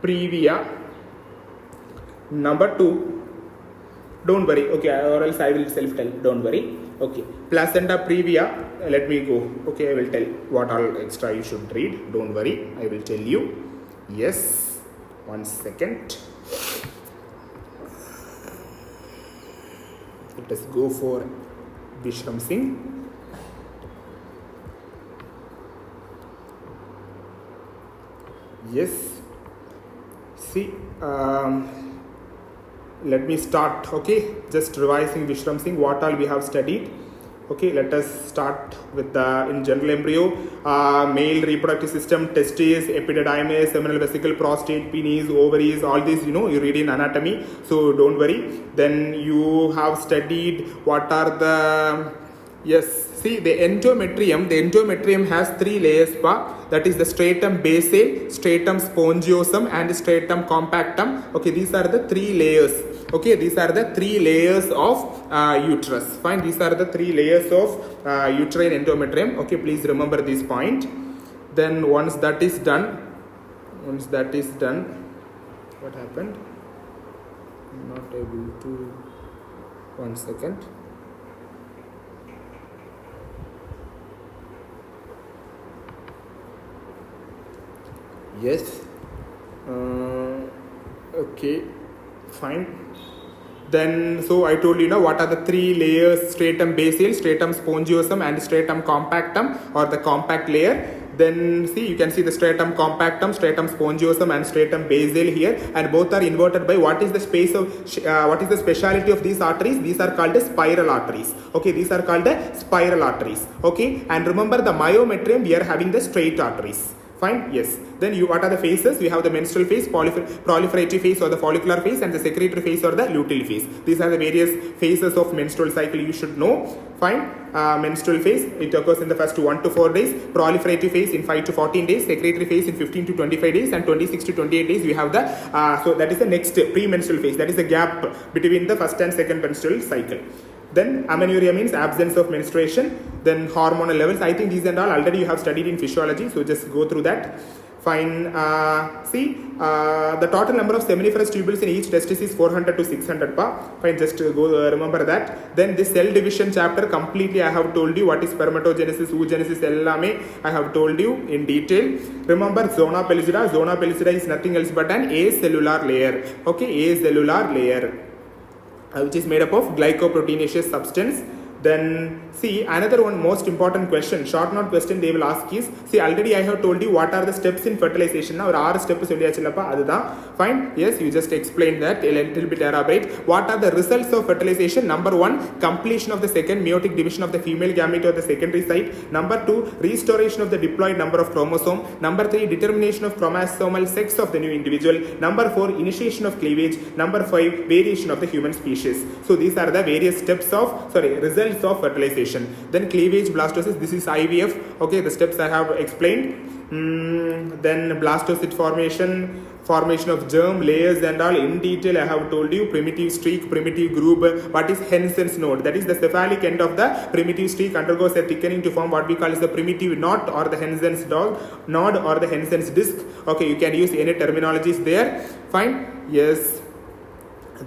previa. Number 2, Don't worry. Okay, or else I will self tell. Don't worry. Okay, placenta previa. Let me go. Okay, I will tell what all extra you should read. Don't worry. I will tell you. Yes. 1 second. Let us go for Vishram Singh. Yes. See, let me start. Okay, just revising Vishram Singh. What all we have studied. Okay, let us start with the in general embryo, male reproductive system, testes, epididymis, seminal vesicle, prostate, penis, ovaries, all these, you read in anatomy, so don't worry. Then you have studied what are the, yes, see the endometrium has 3 layers, that is the stratum basale, stratum spongiosum and stratum compactum. Okay, these are the 3 layers. Okay, these are the 3 layers of uterus. Fine, these are the 3 layers of uterine endometrium. Okay, please remember this point. Then once that is done, what happened? I'm not able to, 1 second. Yes. Okay, fine. Then, so I told you now what are the 3 layers: stratum basale, stratum spongiosum and stratum compactum, or the compact layer. Then see, you can see the stratum compactum, stratum spongiosum and stratum basale here, and both are inverted by what is the space of what is the speciality of these arteries? These are called as spiral arteries. Okay, these are called the spiral arteries. Okay, and remember the myometrium, we are having the straight arteries. Fine, yes. Then what are the phases? We have the menstrual phase, proliferative phase or the follicular phase, and the secretory phase or the luteal phase. These are the various phases of menstrual cycle you should know. Fine. Menstrual phase, it occurs in the first 1 to 4 days. Proliferative phase in 5 to 14 days. Secretory phase in 15 to 25 days, and 26 to 28 days we have the so that is the next premenstrual phase. That is the gap between the first and second menstrual cycle. Then amenorrhea means absence of menstruation. Then hormonal levels. I think these and all already you have studied in physiology, so just go through that. Fine. The total number of seminiferous tubules in each testis is 400 to 600 Fine, just go remember that. Then this cell division chapter completely I have told you what is spermatogenesis, oogenesis, ellame I have told you in detail. Remember Zona Pelicida. Zona Pelicida is nothing else but an acellular layer. Okay, acellular layer, which is made up of glycoproteinaceous substance. Then see another one most important question, short note question they will ask is, see already I have told you what are the steps in fertilization. Now 6 steps fine. Yes, you just explained that a little bit elaborate. What are the results of fertilization? Number 1, completion of the second meiotic division of the female gamete or the secondary site. Number 2, restoration of the diploid number of chromosome. Number 3, determination of chromosomal sex of the new individual. Number 4, initiation of cleavage. Number 5, variation of the human species. So these are the various steps of results of fertilization. Then cleavage, blastocyst, this is IVF. Okay, the steps I have explained. Then blastocyst formation of germ, layers and all in detail I have told you. Primitive streak, primitive groove, what is Hensen's node? That is the cephalic end of the primitive streak undergoes a thickening to form what we call as the primitive knot or the Hensen's node or the Hensen's disc. Okay, you can use any terminologies there. Fine. Yes.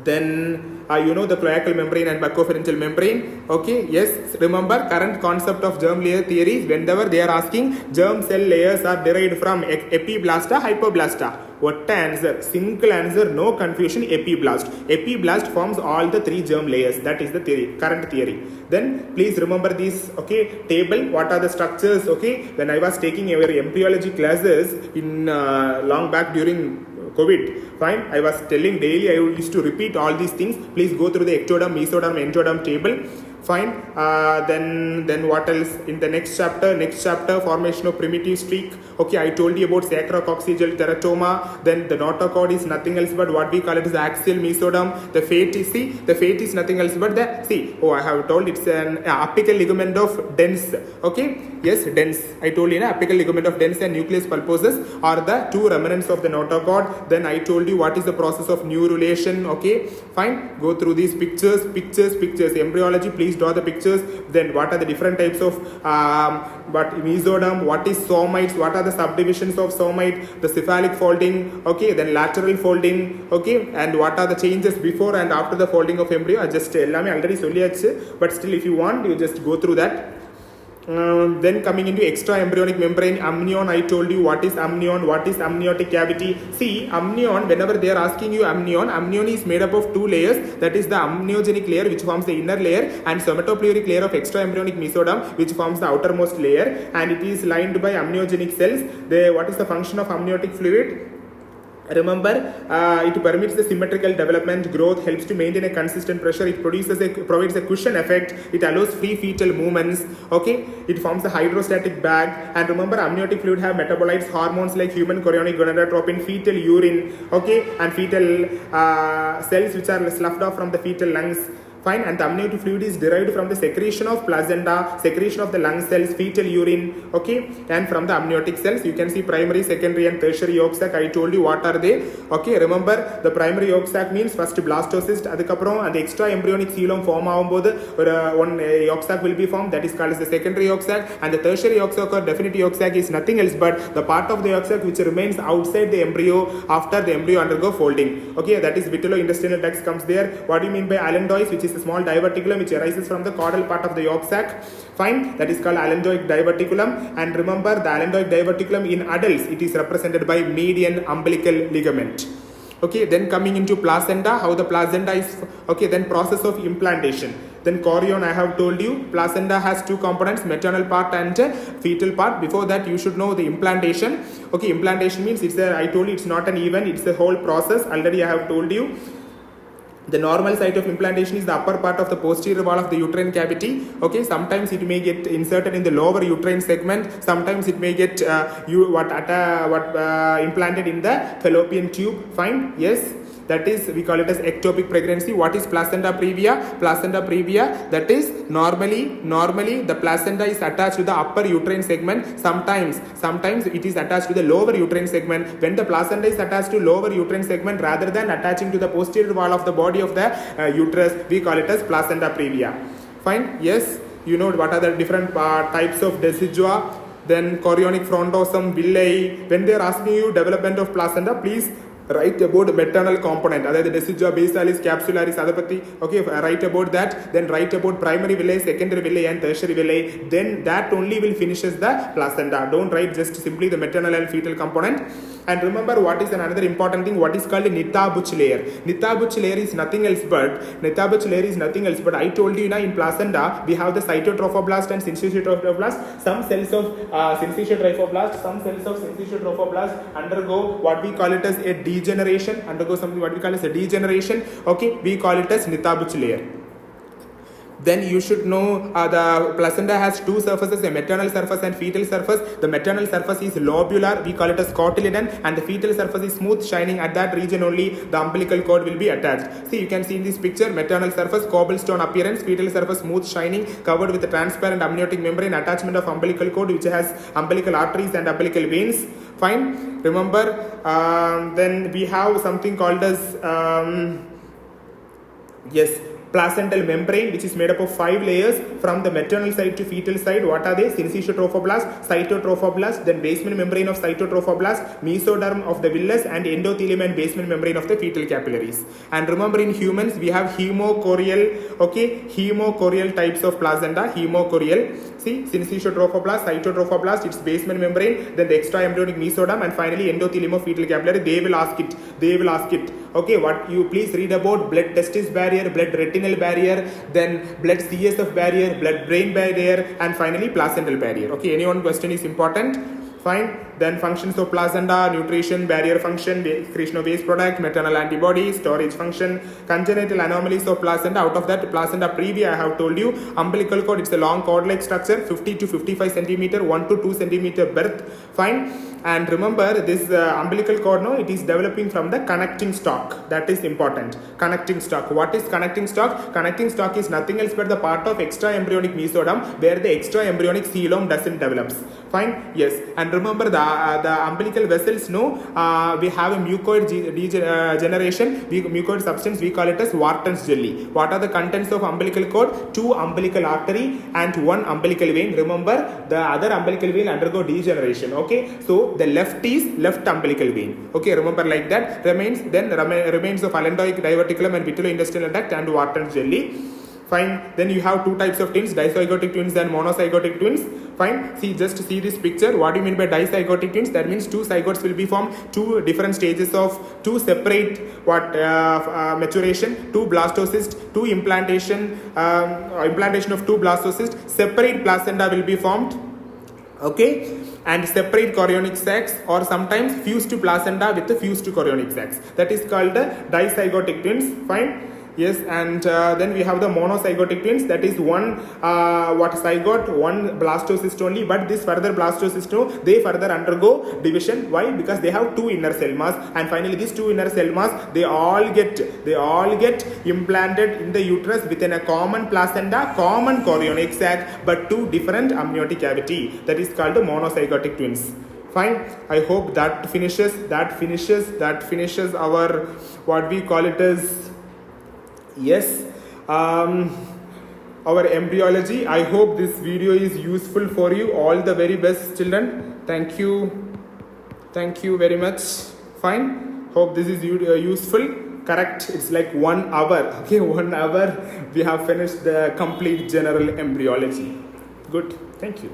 Then the cloacal membrane and buccopharyngeal membrane. Okay, yes, remember current concept of germ layer theory, whenever they are asking germ cell layers are derived from epiblasta, hypoblasta. What answer? Single answer, no confusion, epiblast. Epiblast forms all the 3 germ layers. That is the theory, current theory. Then please remember this, okay, table, what are the structures, okay. When I was taking our embryology classes in long back during COVID, fine, I was telling daily, I used to repeat all these things. Please go through the ectoderm, mesoderm, endoderm table. Fine. Then what else in the next chapter, formation of primitive streak. Okay, I told you about sacrococcygeal teratoma. Then the notochord is nothing else but what we call it is axial mesoderm. The fate is nothing else but I have told it's an apical ligament of dens. Okay, yes, dens. I told you apical ligament of dens and nucleus pulposus are the 2 remnants of the notochord. Then I told you what is the process of neurulation. Okay, fine. Go through these pictures. Embryology, please please draw the pictures. Then what are the different types of mesoderm, what is somites, what are the subdivisions of somite, the cephalic folding, okay, then lateral folding, okay, and what are the changes before and after the folding of embryo. I just already solliyachu, but still if you want you just go through that. Then coming into extra embryonic membrane, amnion, I told you what is amnion, what is amniotic cavity. See, amnion, whenever they are asking you amnion is made up of two layers, that is the amniogenic layer which forms the inner layer and somatopleuric layer of extra embryonic mesoderm which forms the outermost layer, and it is lined by amniogenic cells. What is the function of amniotic fluid? Remember, it permits the symmetrical development, growth, helps to maintain a consistent pressure, it provides a cushion effect, it allows free fetal movements, okay, it forms the hydrostatic bag. And remember, amniotic fluid have metabolites, hormones like human chorionic gonadotropin, fetal urine, okay, and fetal cells which are sloughed off from the fetal lungs. Fine, and the amniotic fluid is derived from the secretion of placenta, secretion of the lung cells, fetal urine, okay, and from the amniotic cells. You can see primary, secondary and tertiary yolk sac. I told you what are they, okay. Remember, the primary yolk sac means first blastocyst, adukaprom and the extra embryonic coelom form avumbodhu one yolk sac will be formed, that is called as the secondary yolk sac. And the tertiary yolk sac or definite yolk sac is nothing else but the part of the yolk sac which remains outside the embryo after the embryo undergo folding, okay, that is vitello-intestinal ducts comes there. What do you mean by allantois, which is a small diverticulum which arises from the caudal part of the yolk sac. Fine, that is called allantoic diverticulum. And remember, the allantoic diverticulum in adults, it is represented by median umbilical ligament. Okay, then coming into placenta, how the placenta is, okay, then process of implantation. Then chorion, I have told you, placenta has two components, maternal part and fetal part. Before that, you should know the implantation. Okay, implantation means I told you it's not an event, it's a whole process. Already I have told you. The normal site of implantation is the upper part of the posterior wall of the uterine cavity. Okay, sometimes it may get inserted in the lower uterine segment. Sometimes it may get implanted in the fallopian tube. Fine, yes. That is, we call it as ectopic pregnancy. What is placenta previa? Placenta previa, that is normally the placenta is attached to the upper uterine segment. Sometimes it is attached to the lower uterine segment. When the placenta is attached to lower uterine segment rather than attaching to the posterior wall of the body of the uterus, we call it as placenta previa. Fine, yes, you know what are the different types of decidua. Then chorionic frontosome, villi. When they are asking you development of placenta, please write about maternal component, that is the decidua, basalis, capsularis, adapati. Okay, write about that. Then write about primary villi, secondary villi and tertiary villi. Then that only will finishes the placenta. Don't write just simply the maternal and fetal component. And remember, what is another important thing, what is called a Nitabuch layer. Nitabuch layer is nothing else but I told you in placenta we have the cytotrophoblast and syncytiotrophoblaст. Some cells of syncytiotrophoblaст, some cells of syncytiotrophoblast undergo what we call it as a degeneration, okay, we call it as Nitabuch layer. Then you should know the placenta has two surfaces, a maternal surface and fetal surface. The maternal surface is lobular, we call it as cotyledon, and the fetal surface is smooth shining. At that region only the umbilical cord will be attached. See, you can see in this picture, maternal surface cobblestone appearance, fetal surface smooth shining, covered with a transparent amniotic membrane, attachment of umbilical cord which has umbilical arteries and umbilical veins. Fine, remember, then we have something called as placental membrane, which is made up of 5 layers from the maternal side to fetal side. What are they? Syncytiotrophoblasts, cytotrophoblast, then basement membrane of cytotrophoblast, mesoderm of the villus, and endothelium and basement membrane of the fetal capillaries. And remember, in humans we have hemochorial, okay, hemochorial types of placenta, hemochorial. See, syncytiotrophoblasts, cytotrophoblast, its basement membrane, then the extra embryonic mesoderm, and finally endothelium of fetal capillary. They will ask it. Okay, what you please read about blood testis barrier, blood retinal barrier, then blood CSF barrier, blood brain barrier, and finally placental barrier. Okay, any one question is important. Fine. Then functions of placenta, nutrition, barrier function, excretion of waste product, maternal antibodies, storage function, congenital anomalies of placenta. Out of that, placenta previa, I have told you, umbilical cord, it's a long cord-like structure, 50 to 55 centimeter, 1 to 2 centimeter birth. Fine. And remember this umbilical cord, no, it is developing from the connecting stalk. That is important. Connecting stalk. What is connecting stalk? Connecting stalk is nothing else but the part of extra embryonic mesoderm where the extra embryonic coelom doesn't develops. Fine? Yes. And remember the umbilical vessels, no, we have a mucoid generation, mucoid substance, we call it as Wharton's jelly. What are the contents of umbilical cord? 2 umbilical artery and 1 umbilical vein. Remember, the other umbilical vein undergo degeneration. Okay, so the left is left umbilical vein. Okay, remember like that. Remains of allantoic diverticulum and vitellointestinal duct and Wharton's jelly. Fine. Then you have 2 types of twins, dizygotic twins and monozygotic twins. Fine. Just see this picture. What do you mean by dizygotic twins? That means 2 zygotes will be formed, 2 different stages of 2 separate maturation, 2 blastocyst, 2 implantation of 2 blastocyst, separate placenta will be formed. Okay, and separate chorionic sacs, or sometimes fused to placenta with the fused to chorionic sacs. That is called the dizygotic twins. Fine. Yes, and then we have the monozygotic twins. That is one zygote, one blastocyst only, but this further blastocyst, they further undergo division. Why? Because they have 2 inner cell mass, and finally these 2 inner cell mass, they all get implanted in the uterus within a common placenta, common chorionic sac, but 2 different amniotic cavity. That is called the monozygotic twins. Fine. I hope that finishes our what we call it as our embryology. I hope this video is useful for you. All the very best, children. Thank you very much. Fine. Hope this is useful. Correct. It's like 1 hour. Okay, 1 hour we have finished the complete general embryology. Good. Thank you.